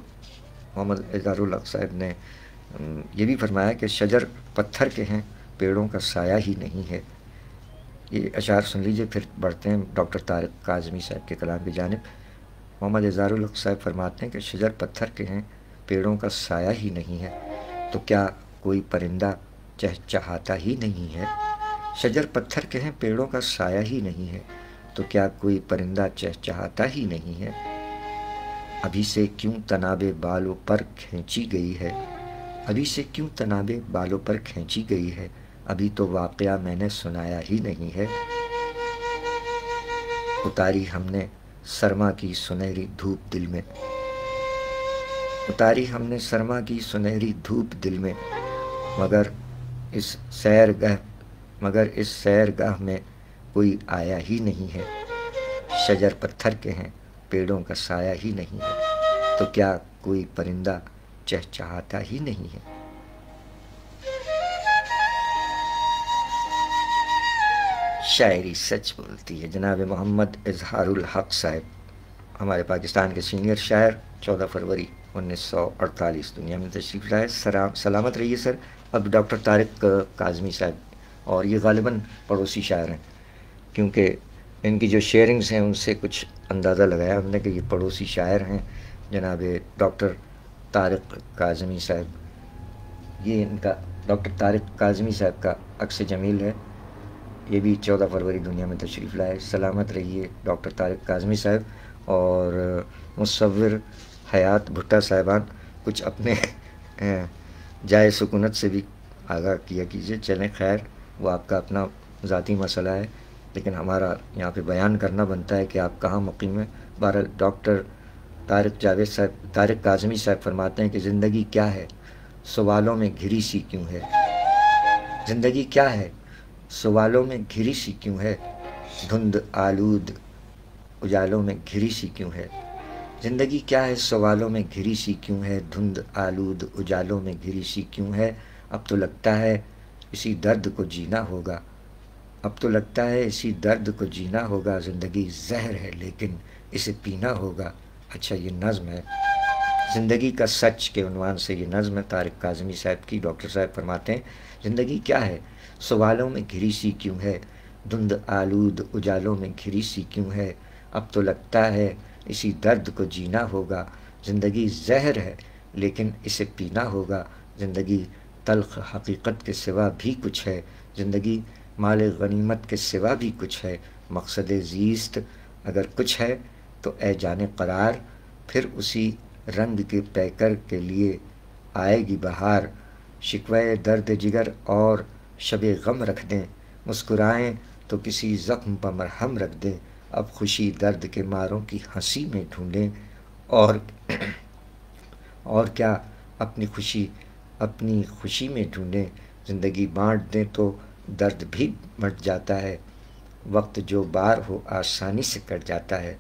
محمد اظہار الحق صاحب نے یہ بھی فرمایا کہ شجر پتھر کے ہیں، پیڑوں کا سایہ ہی نہیں ہے۔ یہ اشعار سن لیجئے، پھر بڑھتے ہیں ڈاکٹر طارق کاظمی صاحب کے کلام کی جانب۔ محمد اظہار الحق صاحب فرماتے ہیں کہ شجر پتھر کے ہیں، پیڑوں کا سایہ ہی نہیں ہے، تو کیا کوئی پرندہ چہچہاتا ہی نہیں ہے، شجر پتھر کے ہیں پیڑوں کا سایہ ہی نہیں ہے، تو کیا کوئی پرندہ چہچہاتا ہی نہیں ہے؟ ابھی سے کیوں تنابے بالوں پر کھینچی گئی ہے، ابھی سے کیوں تنابے بالوں پر کھینچی گئی ہے، ابھی تو واقعہ میں نے سنایا ہی نہیں ہے۔ اتاری ہم نے سرما کی سنہری دھوپ دل میں، اتاری ہم نے سرما کی سنہری دھوپ دل میں، مگر اس سیرگاہ میں کوئی آیا ہی نہیں ہے، شجر پتھر کے ہیں پیڑوں کا سایہ ہی نہیں ہے، تو کیا کوئی پرندہ چہچہاتا ہی نہیں ہے۔ شاعری سچ بولتی ہے۔ جناب محمد اظہار الحق صاحب ہمارے پاکستان کے سینئر شاعر، 14 فروری 1948 دنیا میں تشریف لائے۔ سلامت رہیے سر۔ اب ڈاکٹر طارق کاظمی صاحب، اور یہ غالباً پڑوسی شاعر ہیں، کیونکہ ان کی جو شیئرنگز ہیں ان سے کچھ اندازہ لگایا ہم نے کہ یہ پڑوسی شاعر ہیں جناب ڈاکٹر طارق کاظمی صاحب۔ یہ ان کا ڈاکٹر طارق کاظمی صاحب کا عکس جمیل ہے، یہ بھی 14 فروری دنیا میں تشریف لائے۔ سلامت رہیے ڈاکٹر طارق کاظمی صاحب۔ اور مصور حیات بھٹا صاحبان، کچھ اپنے جائے سکونت سے بھی آگاہ کیا کیجئے۔ چلیں خیر، وہ آپ کا اپنا ذاتی مسئلہ ہے، لیکن ہمارا یہاں پہ بیان کرنا بنتا ہے کہ آپ کہاں مقیم ہیں۔ بہرحال ڈاکٹر طارق کاظمی صاحب فرماتے ہیں کہ زندگی کیا ہے، سوالوں میں گھری سی کیوں ہے، زندگی کیا ہے، سوالوں میں گھری سی کیوں ہے، دھند آلود اجالوں میں گھری سی کیوں ہے، زندگی کیا ہے، سوالوں میں گھری سی کیوں ہے، دھند آلود اجالوں میں گھری سی کیوں ہے، اب تو لگتا ہے اسی درد کو جینا ہوگا، اب تو لگتا ہے اسی درد کو جینا ہوگا، زندگی زہر ہے لیکن اسے پینا ہوگا۔ اچھا، یہ نظم ہے زندگی کا سچ کے عنوان سے، یہ نظم ہے طارق کاظمی صاحب کی۔ ڈاکٹر صاحب فرماتے ہیں زندگی کیا ہے، سوالوں میں گھری سی کیوں ہے، دھند آلود اجالوں میں گھری سی کیوں ہے، اب تو لگتا ہے اسی درد کو جینا ہوگا، زندگی زہر ہے لیکن اسے پینا ہوگا، زندگی تلخ حقیقت کے سوا بھی کچھ ہے، زندگی مال غنیمت کے سوا بھی کچھ ہے، مقصد زیست اگر کچھ ہے تو اے جان قرار، پھر اسی رنگ کے پیکر کے لیے آئے گی بہار، شکوے درد جگر اور شب غم رکھ دیں، مسکرائیں تو کسی زخم پر مرہم رکھ دیں، اب خوشی درد کے ماروں کی ہنسی میں ڈھونڈیں، اور کیا اپنی خوشی میں ڈھونڈیں، زندگی بانٹ دیں تو درد بھی بٹ جاتا ہے، وقت جو بار ہو آسانی سے کٹ جاتا ہے،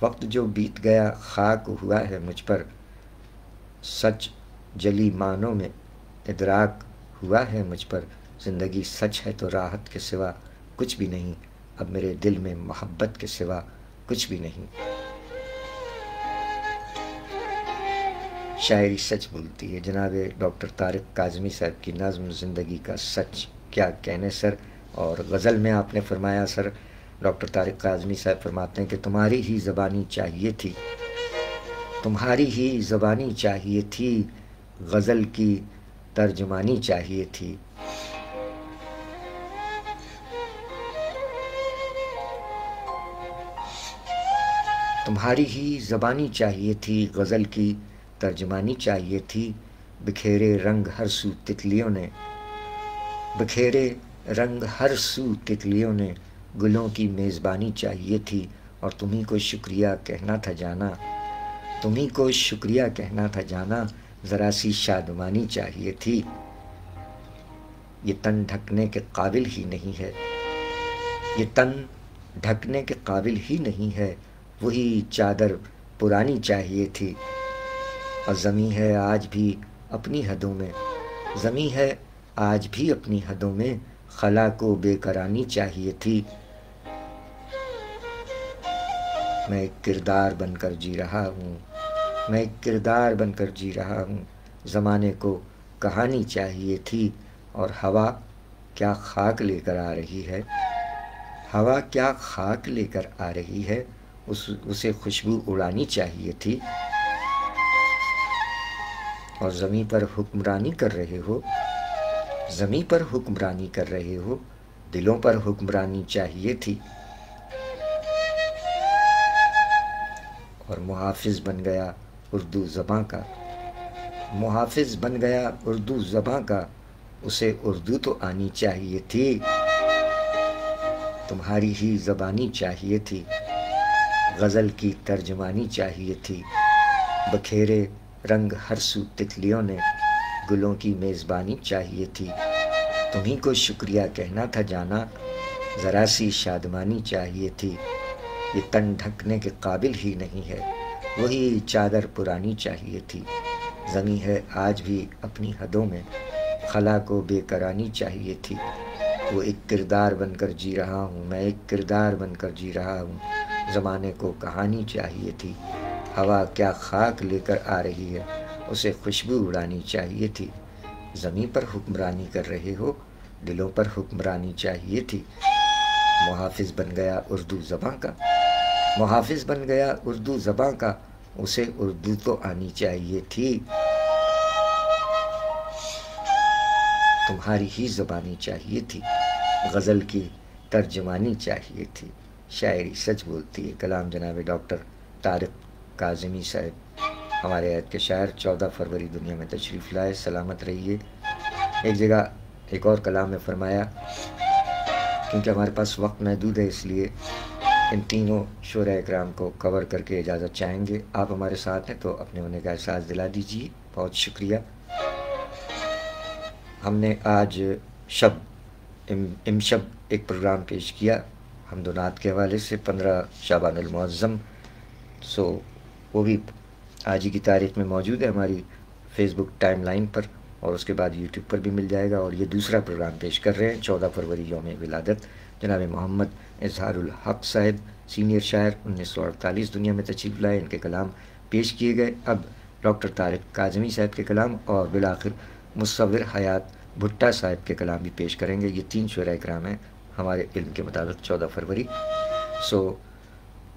وقت جو بیت گیا خاک ہوا ہے مجھ پر، سچ جلی معنوں میں ادراک ہوا ہے مجھ پر، زندگی سچ ہے تو راحت کے سوا کچھ بھی نہیں، اب میرے دل میں محبت کے سوا کچھ بھی نہیں۔ شاعری سچ بولتی ہے۔ جناب ڈاکٹر طارق کاظمی صاحب کی نظم زندگی کا سچ، کیا کہنے سر۔ اور غزل میں آپ نے فرمایا سر، ڈاکٹر طارق کاظمی صاحب فرماتے ہیں کہ تمہاری ہی زبانی چاہیے تھی، تمہاری ہی زبانی چاہیے تھی، غزل کی ترجمانی چاہیے تھی، تمہاری ہی زبانی چاہیے تھی، غزل کی ترجمانی چاہیے تھی، بکھیرے رنگ ہر سو تتلیوں نے، بکھیرے رنگ ہر سو تتلیوں نے، گلوں کی میزبانی چاہیے تھی، اور تمہیں کو شکریہ کہنا تھا جانا، تمہیں کو شکریہ کہنا تھا جانا، ذرا سی شادمانی چاہیے تھی، یہ تن ڈھکنے کے قابل ہی نہیں ہے، یہ تن ڈھکنے کے قابل ہی نہیں ہے، وہی چادر پرانی چاہیے تھی، اور زمیں ہے آج بھی اپنی حدوں میں، زمیں ہے آج بھی اپنی حدوں میں، خلا کو بے کرانی چاہیے تھی، میں ایک کردار بن کر جی رہا ہوں، میں ایک کردار بن کر جی رہا ہوں، زمانے کو کہانی چاہیے تھی، اور ہوا کیا خاک لے کر آ رہی ہے، ہوا کیا خاک لے کر آ رہی ہے، اسے خوشبو اڑانی چاہیے تھی، اور زمین پر حکمرانی کر رہے ہو، زمیں پر حکمرانی کر رہے ہو، دلوں پر حکمرانی چاہیے تھی، اور محافظ بن گیا اردو زباں کا، محافظ بن گیا اردو زباں کا، اسے اردو تو آنی چاہیے تھی، تمہاری ہی زبانی چاہیے تھی، غزل کی ترجمانی چاہیے تھی، بکھیرے رنگ ہر سو تتلیوں نے، گلوں کی میزبانی چاہیے تھی، تمہیں کو شکریہ کہنا تھا جانا، ذرا سی شادمانی چاہیے تھی، یہ تن ڈھکنے کے قابل ہی نہیں ہے، وہی چادر پرانی چاہیے تھی، زمیں ہے آج بھی اپنی حدوں میں، خلا کو بے کرانی چاہیے تھی، وہ ایک کردار بن کر جی رہا ہوں، میں ایک کردار بن کر جی رہا ہوں، زمانے کو کہانی چاہیے تھی، ہوا کیا خاک لے کر آ رہی ہے، اسے خوشبو اڑانی چاہیے تھی، زمیں پر حکمرانی کر رہے ہو، دلوں پر حکمرانی چاہیے تھی، محافظ بن گیا اردو زباں کا، محافظ بن گیا اردو زباں کا، اسے اردو تو آنی چاہیے تھی، تمہاری ہی زبانی چاہیے تھی، غزل کی ترجمانی چاہیے تھی، شاعری سچ بولتی ہے۔ کلام جناب ڈاکٹر طارق کاظمی صاحب، ہمارے عہد کے شاعر، 14 فروری دنیا میں تشریف لائے، سلامت رہیے۔ ایک جگہ ایک اور کلام میں فرمایا، کیونکہ ہمارے پاس وقت محدود ہے، اس لیے ان تینوں شعراء اکرام کو کور کر کے اجازت چاہیں گے۔ آپ ہمارے ساتھ ہیں تو اپنے ہونے کا احساس دلا دیجیے، بہت شکریہ۔ ہم نے آج امشب ایک پروگرام پیش کیا حمد و نعت کے حوالے سے، 15 شعبان المعظم، وہ بھی آج ہی کی تاریخ میں موجود ہے ہماری فیس بک ٹائم لائن پر، اور اس کے بعد یوٹیوب پر بھی مل جائے گا۔ اور یہ دوسرا پروگرام پیش کر رہے ہیں، 14 فروری یوم ولادت جناب محمد اظہار الحق صاحب، سینئر شاعر، 1948 دنیا میں تشریف لائے، ان کے کلام پیش کیے گئے۔ اب ڈاکٹر طارق کاظمی صاحب کے کلام اور بالآخر مصور حیات بھٹا صاحب کے کلام بھی پیش کریں گے۔ یہ 3 شعراء اکرام ہیں ہمارے علم کے مطابق 14 فروری۔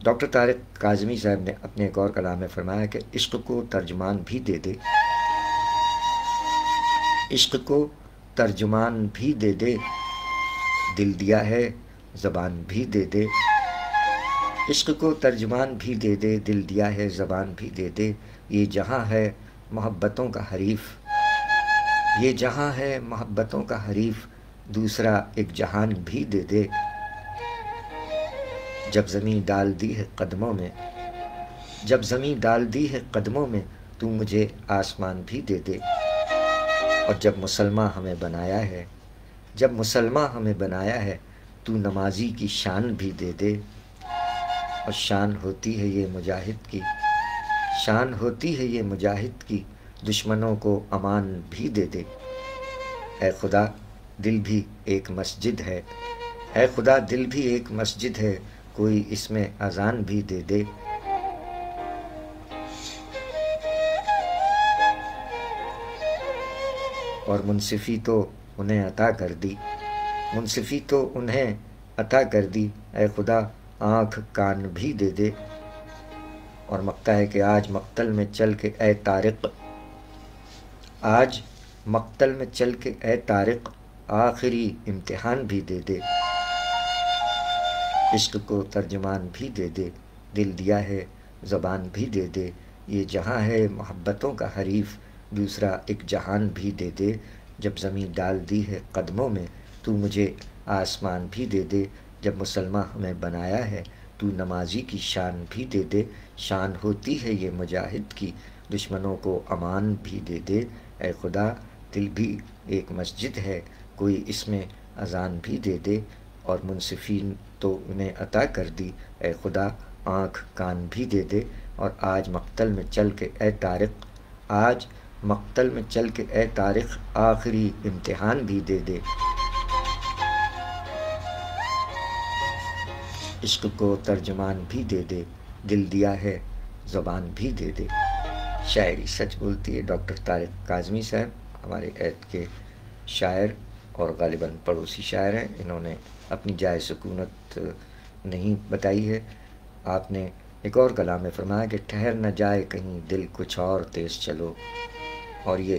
ڈاکٹر طارق کاظمی صاحب نے اپنے ایک اور کلام میں فرمایا کہ عشق کو ترجمان بھی دے دے، عشق کو ترجمان بھی دے دے، دل دیا ہے زبان بھی دے دے، عشق کو ترجمان بھی دے دے، دل دیا ہے زبان بھی دے دے، یہ جہاں ہے محبتوں کا حریف، یہ جہاں ہے محبتوں کا حریف، دوسرا ایک جہان بھی دے دے، جب زمین ڈال دی ہے قدموں میں، جب زمین ڈال دی ہے قدموں میں، تو مجھے آسمان بھی دے دے، اور جب مسلمہ ہمیں بنایا ہے، جب مسلمہ ہمیں بنایا ہے، تو نمازی کی شان بھی دے دے، اور شان ہوتی ہے یہ مجاہد کی، شان ہوتی ہے یہ مجاہد کی، دشمنوں کو امان بھی دے دے، اے خدا دل بھی ایک مسجد ہے، اے خدا دل بھی ایک مسجد ہے، کوئی اس میں اذان بھی دے دے، اور منصفی تو انہیں عطا کر دی، منصفی تو انہیں عطا کر دی، اے خدا آنکھ کان بھی دے دے، اور مقطع ہے کہ آج مقتل میں چل کے اے طارق، آج مقتل میں چل کے اے طارق، آخری امتحان بھی دے دے، عشق کو ترجمان بھی دے دے، دل دیا ہے زبان بھی دے دے، یہ جہاں ہے محبتوں کا حریف، دوسرا ایک جہان بھی دے دے، جب زمین ڈال دی ہے قدموں میں، تو مجھے آسمان بھی دے دے، جب مسلمہ ہمیں بنایا ہے، تو نمازی کی شان بھی دے دے، شان ہوتی ہے یہ مجاہد کی، دشمنوں کو امان بھی دے دے، اے خدا دل بھی ایک مسجد ہے، کوئی اس میں اذان بھی دے دے، اور منصفین تو انہیں عطا کر دی، اے خدا آنکھ کان بھی دے دے، اور آج مقتل میں چل کے اے طارق، آج مقتل میں چل کے اے طارق، آخری امتحان بھی دے دے، عشق کو ترجمان بھی دے دے، دل دیا ہے زبان بھی دے دے۔ شاعری سچ بولتی ہے۔ ڈاکٹر طارق کاظمی صاحب ہمارے عہد کے شاعر اور غالباً پڑوسی شاعر ہیں، انہوں نے اپنی جائے سکونت نہیں بتائی ہے۔ آپ نے ایک اور کلام میں فرمایا کہ ٹھہر نہ جائے کہیں دل، کچھ اور تیز چلو، اور یہ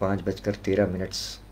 5:13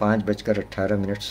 5:18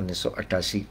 1988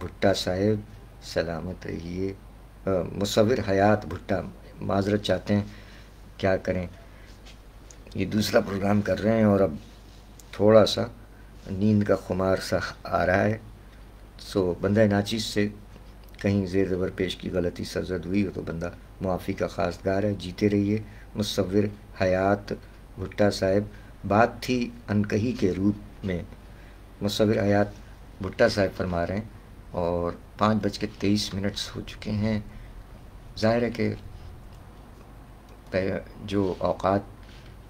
بھٹا صاحب سلامت رہیے. مصور حیات بھٹا معذرت چاہتے ہیں، کیا کریں، یہ دوسرا پروگرام کر رہے ہیں اور اب تھوڑا سا نیند کا خمار سا آ رہا ہے. سو بندہ ناچیز سے کہیں زیر زبر پیش کی غلطی سرزد ہوئی ہو تو بندہ معافی کا خواستگار ہے. جیتے رہیے. مصور حیات بھٹا صاحب. بات تھی انکہی کے روپ میں. مصور حیات بھٹا صاحب فرما رہے ہیں اور 5:23 ہو چکے ہیں. ظاہر ہے کہ جو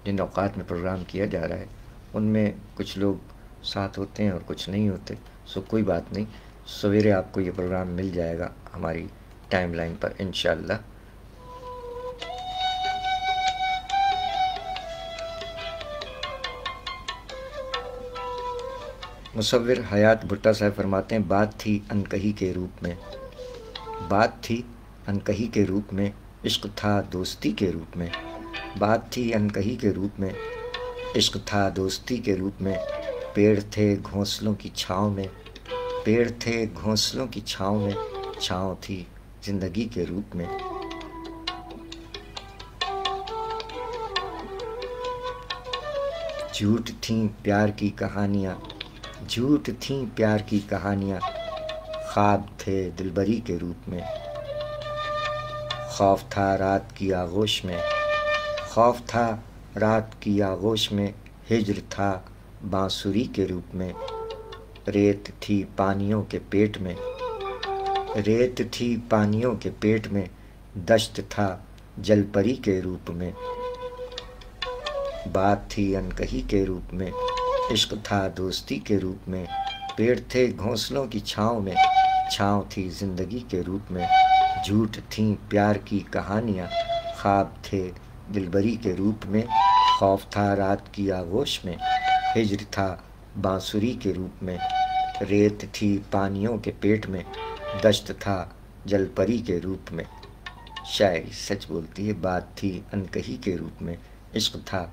جن اوقات میں پروگرام کیا جا رہا ہے ان میں کچھ لوگ ساتھ ہوتے ہیں اور کچھ نہیں ہوتے. سو کوئی بات نہیں، سویرے آپ کو یہ پروگرام مل جائے گا ہماری ٹائم لائن پر انشاءاللہ. مصور حیات بھٹا صاحب فرماتے ہیں بات تھی انکہی کے روپ میں. بات تھی انکہی کے روپ میں، عشق تھا دوستی کے روپ میں. بات تھی انکہی کے روپ میں، عشق تھا دوستی کے روپ میں. پیڑ تھے گھونسلوں کی چھاؤں میں، پیڑ تھے گھونسلوں کی چھاؤں میں. چھاؤں تھی زندگی کے روپ میں. جھوٹ تھیں پیار کی کہانیاں، جھوٹ تھیں پیار کی کہانیاں. خواب تھے دلبری کے روپ میں. خوف تھا رات کی آغوش میں، خوف تھا رات کی آغوش میں. ہجر تھا بانسری کے روپ میں. ریت تھی پانیوں کے پیٹ میں، ریت تھی پانیوں کے پیٹ میں. دشت تھا جل پری کے روپ میں. بات تھی انکہی کے روپ میں، عشق تھا دوستی کے روپ میں. پیڑ تھے گھونسلوں کی چھاؤں میں، چھاؤں تھی زندگی کے روپ میں. جھوٹ تھیں پیار کی کہانیاں، خواب تھے دلبری کے روپ میں. خوف تھا رات کی آغوش میں، ہجر تھا بانسری کے روپ میں. ریت تھی پانیوں کے پیٹ میں، دشت تھا جل پری کے روپ میں. شاعری سچ بولتی ہے. بات تھی انکہی کے روپ میں، عشق تھا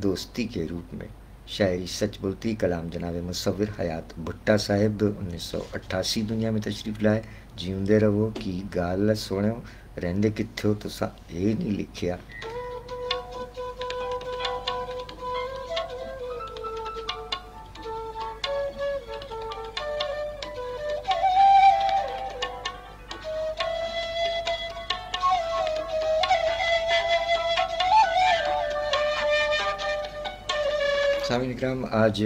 دوستی کے روپ میں. شاعری سچ بولتی. کلام جناب مصور حیات بھٹا صاحب 1988 دنیا میں تشریف لائے. جیوندے رہو کی گال سونے رہندے کتھے ہو تساں یہ نہیں لکھیا. سامعین اکرام، آج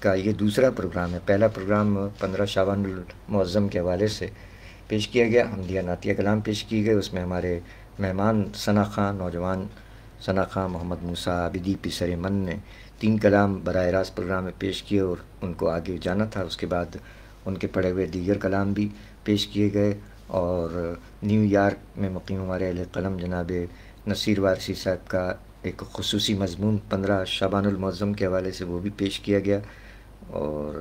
کا یہ دوسرا پروگرام ہے. پہلا پروگرام 15 شعبان المعظم کے حوالے سے پیش کیا گیا، حمدیہ نعتیہ کلام پیش کی گئے. اس میں ہمارے مہمان ثنا خاں، نوجوان ثنا خاں، محمد موسیٰ عابدی پسر من نے 3 کلام براہ راست پروگرام میں پیش کیے اور ان کو آگے جانا تھا. اس کے بعد ان کے پڑھے ہوئے دیگر کلام بھی پیش کیے گئے. اور نیو یارک میں مقیم ہمارے اہل قلم جناب نصیر وارثی صاحب کا ایک خصوصی مضمون 15 شعبان المعظم کے حوالے سے وہ بھی پیش کیا گیا اور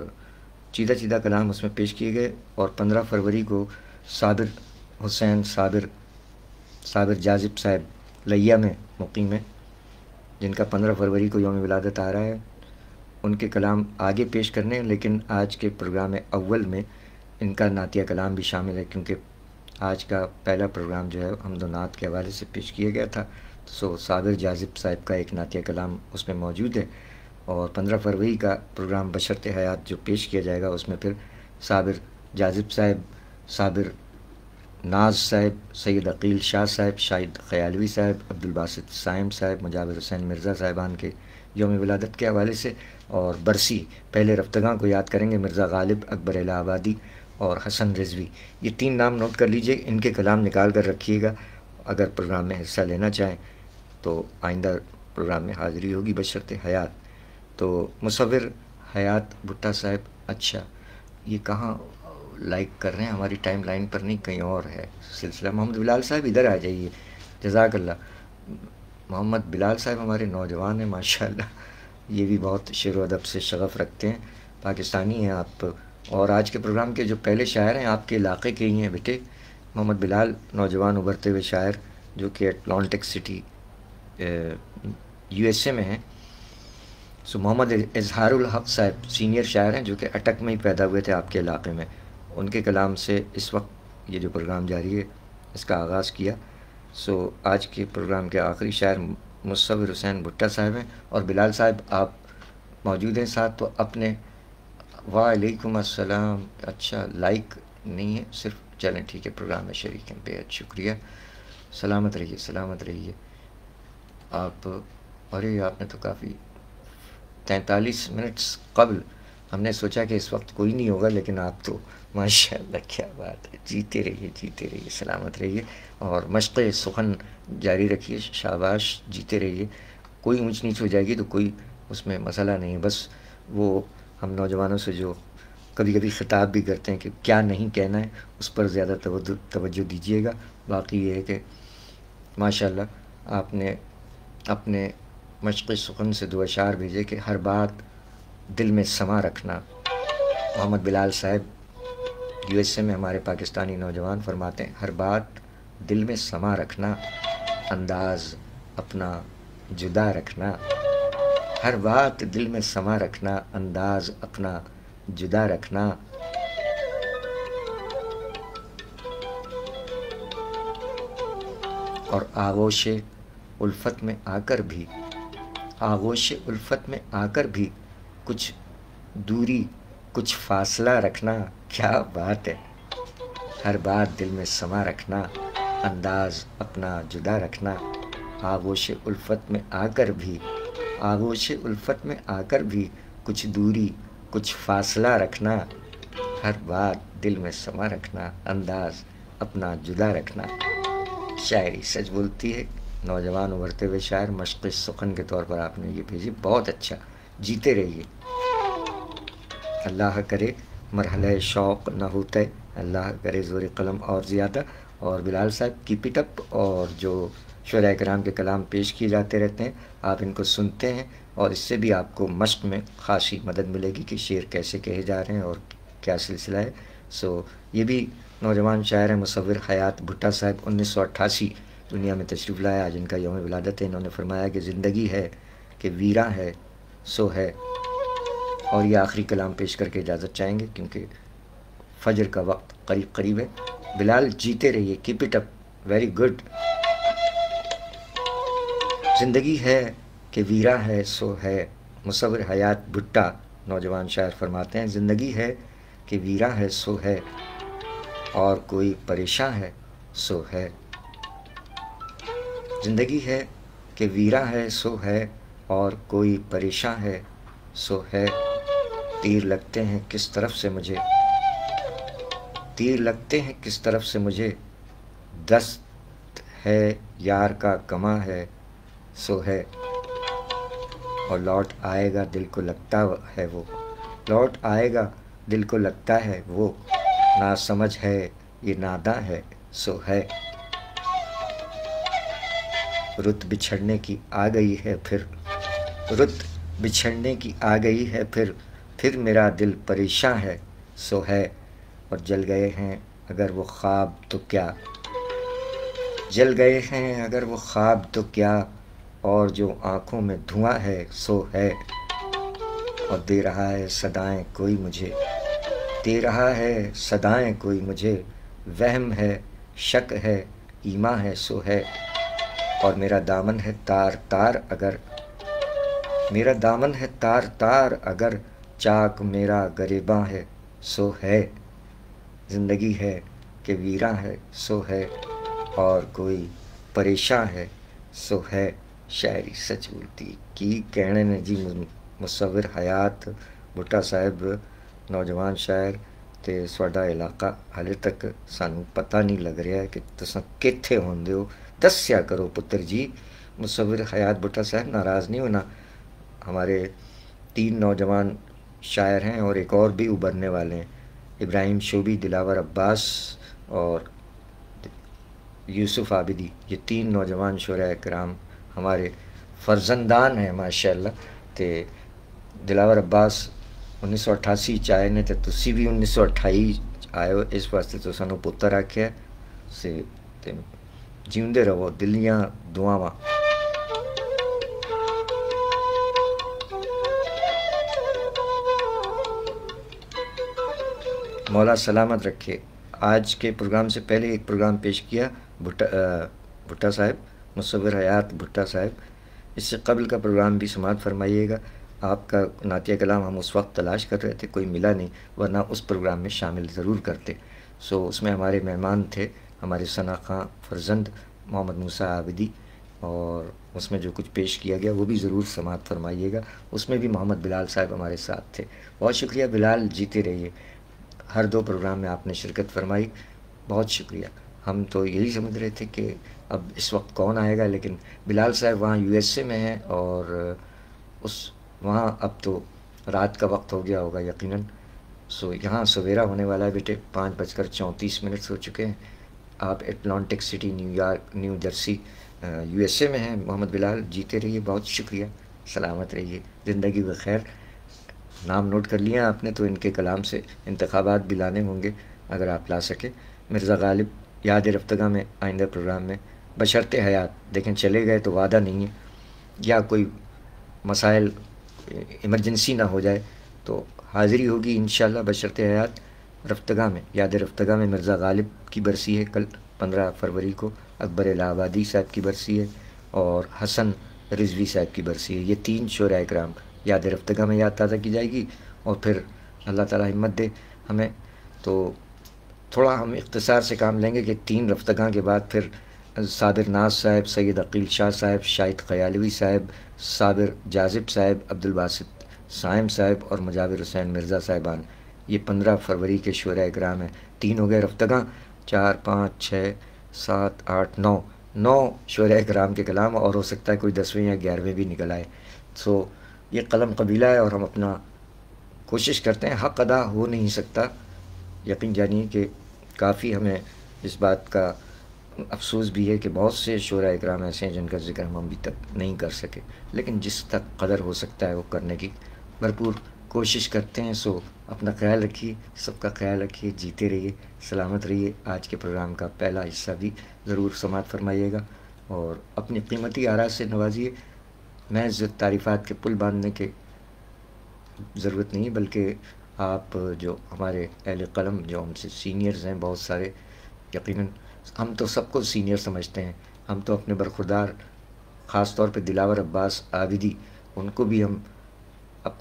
چیدہ کلام اس میں پیش کیے گئے. اور 15 فروری کو صابر حسین صابر جاذب صاحب لیا میں مقیم ہیں، جن کا 15 فروری کو یوم ولادت آ رہا ہے. ان کے کلام آگے پیش کرنے ہیں، لیکن آج کے پروگرام اول میں ان کا نعتیہ کلام بھی شامل ہے، کیونکہ آج کا پہلا پروگرام جو ہے حمد و نعت کے حوالے سے پیش کیا گیا تھا. سو صابر جاذب صاحب کا ایک نعتیہ کلام اس میں موجود ہے. اور 15 فروری کا پروگرام بشرط حیات جو پیش کیا جائے گا اس میں پھر صابر جاذب صاحب، صابر ناز صاحب، سید عقیل شاہ صاحب، شاہد خیالوی صاحب، عبدالباسط سائم صاحب، مجاور حسین مرزا صاحبان کے یوم ولادت کے حوالے سے اور برسی پہلے رفتگاں کو یاد کریں گے، مرزا غالب، اکبر الہ آبادی اور حسن رضوی. یہ 3 نام نوٹ کر لیجئے، ان کے کلام نکال کر رکھیے گا. اگر پروگرام میں حصہ لینا چاہیں تو آئندہ پروگرام میں حاضری ہوگی بشرط حیات. تو مصور حیات بھٹا صاحب، اچھا یہ کہاں لائک کر رہے ہیں؟ ہماری ٹائم لائن پر نہیں، کہیں اور ہے سلسلہ. محمد بلال صاحب ادھر آ جائیے، جزاک اللہ. محمد بلال صاحب ہمارے نوجوان ہیں ماشاءاللہ، یہ بھی بہت شعر و ادب سے شغف رکھتے ہیں، پاکستانی ہیں آپ. اور آج کے پروگرام کے جو پہلے شاعر ہیں آپ کے علاقے کے ہی ہیں بیٹے. محمد بلال نوجوان ابھرتے ہوئے شاعر جو کہ اٹلانٹک سٹی USA میں ہیں. سو محمد اظہار الحق صاحب سینئر شاعر ہیں جو کہ اٹک میں ہی پیدا ہوئے تھے آپ کے علاقے میں، ان کے کلام سے اس وقت یہ جو پروگرام جاری ہے اس کا آغاز کیا. سو آج کے پروگرام کے آخری شاعر مصور حسین بھٹا صاحب ہیں, اور بلال صاحب آپ موجود ہیں ساتھ, تو اپنے وعلیکم السلام. اچھا لائک نہیں ہے صرف, چلیں ٹھیک ہے, پروگرام میں شریک ہیں, بے حد شکریہ. سلامت رہیے, سلامت رہیے آپ. ارے آپ نے تو کافی 43 منٹس قبل, ہم نے سوچا کہ اس وقت کوئی نہیں ہوگا, لیکن آپ تو ماشاء اللہ کیا بات ہے. جیتے رہیے, جیتے رہیے, سلامت رہیے, اور مشق سخن جاری رکھیے. شاباش, جیتے رہیے. کوئی اونچ نیچ ہو جائے گی تو کوئی اس میں مسئلہ نہیں, بس وہ ہم نوجوانوں سے جو کبھی کبھی خطاب بھی کرتے ہیں کہ کیا نہیں کہنا ہے, اس پر زیادہ توجہ دیجیے گا. باقی یہ ہے کہ ماشاء اللہ آپ نے اپنے مشق سخن سے 2 اشعار بھیجے کہ ہر بات دل میں سما رکھنا. محمد بلال صاحب USA میں ہمارے پاکستانی نوجوان فرماتے ہیں ہر بات دل میں سما رکھنا, انداز اپنا جدا رکھنا. ہر بات دل میں سما رکھنا, انداز اپنا جدا رکھنا. اور آغوش الفت میں آ کر بھی, آغوش الفت میں آ کر بھی کچھ دوری کچھ فاصلہ رکھنا. کیا بات ہے. ہر بات دل میں سما رکھنا, انداز اپنا جدا رکھنا. آغوش الفت میں آ کر بھی, آغوش الفت میں آ کر بھی کچھ دوری کچھ فاصلہ رکھنا. ہر بات دل میں سما رکھنا, انداز اپنا جدا رکھنا. شاعری سچ بولتی ہے. نوجوان ابھرتے ہوئے شاعر مشق سخن کے طور پر آپ نے یہ بھیجی, بہت اچھا. جیتے رہیے. اللہ کرے مرحلہ شوق نہ ہوتا ہے, اللہ کرے زور قلم اور زیادہ. اور بلال صاحب کیپ اٹ اپ. اور جو شعراء کرام کے کلام پیش کیے جاتے رہتے ہیں, آپ ان کو سنتے ہیں, اور اس سے بھی آپ کو مشق میں خاصی مدد ملے گی کہ شعر کیسے کہے جا رہے ہیں اور کیا سلسلہ ہے. سو یہ بھی نوجوان شاعر ہیں مصور حیات بھٹا صاحب, 1988 دنیا میں تشریف لائے. آج ان کا یوم ولادت ہے. انہوں نے فرمایا کہ زندگی ہے کہ ویراں ہے سو ہے. اور یہ آخری کلام پیش کر کے اجازت چاہیں گے کیونکہ فجر کا وقت قریب قریب ہے. بلال جیتے رہیے, keep it up, very good. زندگی ہے کہ ویراں ہے سو ہے. مصور حیات بھٹا نوجوان شاعر فرماتے ہیں زندگی ہے کہ ویراں ہے سو ہے, اور کوئی پریشاں ہے سو ہے. زندگی ہے کہ ویراں ہے سو ہے, اور کوئی پریشاں ہے سو ہے. تیر لگتے ہیں کس طرف سے مجھے, تیر لگتے ہیں کس طرف سے مجھے, دست ہے یار کا کماں ہے سو ہے. اور لوٹ آئے گا دل کو لگتا ہے وہ, لوٹ آئے گا دل کو لگتا ہے وہ, نا سمجھ ہے یہ ناداں ہے سو ہے. رت بچھڑنے کی آ گئی ہے پھر, رت بچھڑنے کی آ گئی ہے پھر میرا دل پریشاں ہے سو ہے. اور جل گئے ہیں اگر وہ خواب تو کیا, جل گئے ہیں اگر وہ خواب تو کیا, اور جو آنکھوں میں دھواں ہے سو ہے. اور دے رہا ہے صدائیں کوئی مجھے, دے رہا ہے صدائیں کوئی مجھے, وہم ہے شک ہے ایماں ہے سو ہے. اور میرا دامن ہے تار تار اگر, میرا دامن ہے تار تار اگر, چاک میرا گریباں ہے سو ہے. زندگی ہے کہ ویراں ہے سو ہے, اور کوئی پریشاں ہے سو ہے. شاعری سچ بولتی کی کہنے نے جی. مصور حیات بھٹا صاحب نوجوان شاعر تے سواڈا علاقہ حالے تک سانوں پتہ نہیں لگ رہا ہے کہ تساں کتھے ہوندے ہو, دسیا کرو پتر جی. مصور حیات بھٹا صاحب ناراض نہیں ہونا, ہمارے 3 نوجوان شاعر ہیں اور ایک اور بھی ابھرنے والے ہیں, ابراہیم شوبی, دلاور عباس اور یوسف عابدی. یہ 3 نوجوان شعراء کرام ہمارے فرزندان ہیں ماشاءاللہ. تے دلاور عباس 1988 چائے نے, تے تسی بھی 1928 آئے ہو, اس واسطے تو سانوں پتر آکھیا سے. تے جیوندے رہو, دلیاں دعاواں. مولا سلامت رکھے۔ آج کے پروگرام سے پہلے ایک پروگرام پیش کیا بھٹا صاحب، مصور حیات بھٹا صاحب، اس سے قبل کا پروگرام بھی سماعت فرمائیے گا۔ آپ کا نعتیہ کلام ہم اس وقت تلاش کر رہے تھے، کوئی ملا نہیں، ورنہ اس پروگرام میں شامل ضرور کرتے۔ اس میں ہمارے مہمان تھے ہمارے ثنا خاں فرزند محمد موسیٰ عابدی، اور اس میں جو کچھ پیش کیا گیا وہ بھی ضرور سماعت فرمائیے گا۔ اس میں بھی محمد بلال صاحب ہمارے ساتھ تھے۔ بہت شکریہ بلال، جیتے رہیے۔ ہر 2 پروگرام میں آپ نے شرکت فرمائی، بہت شکریہ۔ ہم تو یہی سمجھ رہے تھے کہ اب اس وقت کون آئے گا، لیکن بلال صاحب وہاں USA میں ہیں، اور وہاں اب تو رات کا وقت ہو گیا ہوگا یقیناً۔ یہاں سویرا ہونے والا ہے بیٹے، 5:34 ہو چکے ہیں۔ آپ Atlantic city new Jersey USA میں ہیں محمد بلال، جیتے رہیے، بہت شکریہ، سلامت رہیے، زندگی بخیر۔ نام نوٹ کر لیا آپ نے تو ان کے کلام سے انتخابات بھی لانے ہوں گے اگر آپ لا سکے۔ مرزا غالب یاد رفتگاہ میں آئندہ پروگرام میں بشرط حیات، دیکھیں چلے گئے تو وعدہ نہیں ہے، یا کوئی مسائل ایمرجنسی نہ ہو جائے تو حاضری ہوگی انشاءاللہ بشرط حیات رفتگاہ میں۔ یاد رفتگاہ میں مرزا غالب کی برسی ہے کل 15 فروری کو، اکبر الہ آبادی صاحب کی برسی ہے، اور حسن رضوی صاحب کی برسی ہے۔ یہ 3 شہداء کرام یاد رفتگاہ میں یاد تازہ کی جائے گی، اور پھر اللہ تعالیٰ ہمت دے ہمیں تو تھوڑا ہم اختصار سے کام لیں گے کہ 3 رفتگاہ کے بعد پھر صابر ناز صاحب، سید عقیل شاہ صاحب، شاہد خیالوی صاحب، صابر جاذب صاحب، عبدالباسط صائم صاحب اور مجاور حسین مرزا صاحبان، یہ 15 فروری کے شہداء کرام ہیں۔ 3 ہو گئے رفتگاہ، 4 5 6 7 8 9 شہداء کرام کے کلام، اور ہو سکتا ہے کوئی 10ویں یا 11ویں بھی نکل آئے۔ یہ قلم قبیلہ ہے، اور ہم اپنا کوشش کرتے ہیں، حق ادا ہو نہیں سکتا، یقین جانیے کہ کافی ہمیں اس بات کا افسوس بھی ہے کہ بہت سے شہداء کرام ایسے ہیں جن کا ذکر ہم ابھی تک نہیں کر سکے، لیکن جس تک قدر ہو سکتا ہے وہ کرنے کی بھرپور کوشش کرتے ہیں۔ اپنا خیال رکھیے، سب کا خیال رکھیے، جیتے رہیے، سلامت رہیے۔ آج کے پروگرام کا پہلا حصہ بھی ضرور سماعت فرمائیے گا، اور اپنی قیمتی آراء سے نوازیے۔ محض تعریفات کے پل باندھنے کے ضرورت نہیں، بلکہ آپ جو ہمارے اہل قلم جو ہم سے سینئرز ہیں بہت سارے، یقیناً ہم تو سب کو سینئر سمجھتے ہیں، ہم تو اپنے برخوردار خاص طور پہ دلاور عباس عابدی، ان کو بھی ہم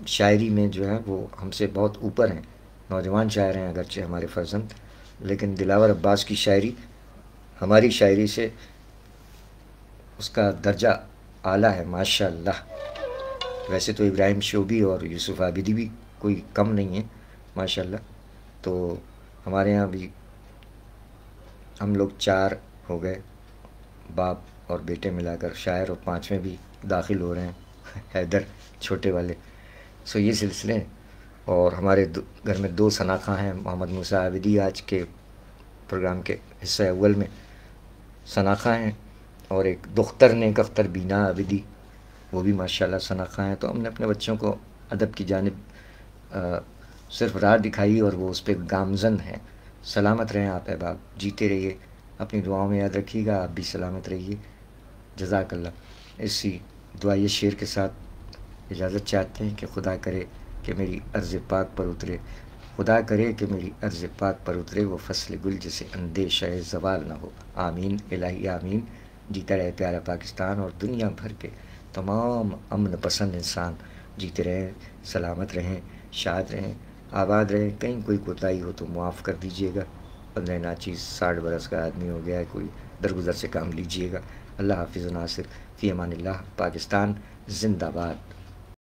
شاعری میں جو ہے وہ ہم سے بہت اوپر ہیں، نوجوان شاعر ہیں اگرچہ ہمارے فرزند، لیکن دلاور عباس کی شاعری ہماری شاعری سے اس کا درجہ اعلیٰ ہے ماشاء اللہ۔ ویسے تو ابراہیم شوبی اور یوسف عابدی بھی کوئی کم نہیں ہے ماشاء اللہ۔ تو ہمارے ہاں بھی ہم لوگ 4 ہو گئے، باپ اور بیٹے ملا کر شاعر، اور 5ویں بھی داخل ہو رہے ہیں حیدر چھوٹے والے۔ یہ سلسلے، اور ہمارے گھر میں 2 ثنا خاں ہیں، محمد موسیٰ عابدی آج کے پروگرام کے حصہ اول میں ثنا خاں ہیں، اور ایک دختر نیک اختر بینا عابدی، وہ بھی ماشاءاللہ ثنا خاں ہیں۔ تو ہم نے اپنے بچوں کو ادب کی جانب صرف راہ دکھائی، اور وہ اس پہ گامزن ہیں۔ سلامت رہیں آپ احباب، جیتے رہیے، اپنی دعاؤں میں یاد رکھیے گا، آپ بھی سلامت رہیے، جزاک اللہ۔ اسی دعائے شعر کے ساتھ اجازت چاہتے ہیں کہ خدا کرے کہ میری عرض پاک پر اترے، خدا کرے کہ میری عرض پاک پر اترے، وہ فصل گل جسے اندیشہ زوال نہ ہو، آمین الہی آمین۔ جیتا رہے پیارا پاکستان اور دنیا بھر کے تمام امن پسند انسان، جیتے رہیں، سلامت رہیں، شاد رہیں، آباد رہیں۔ کہیں کوئی کوتاہی ہو تو معاف کر دیجیے گا، 15 ناچیز 60 برس کا آدمی ہو گیا ہے، کوئی درگزر سے کام لیجیے گا۔ اللہ حافظ و ناصر، فی امان اللہ۔ پاکستان زندہ باد۔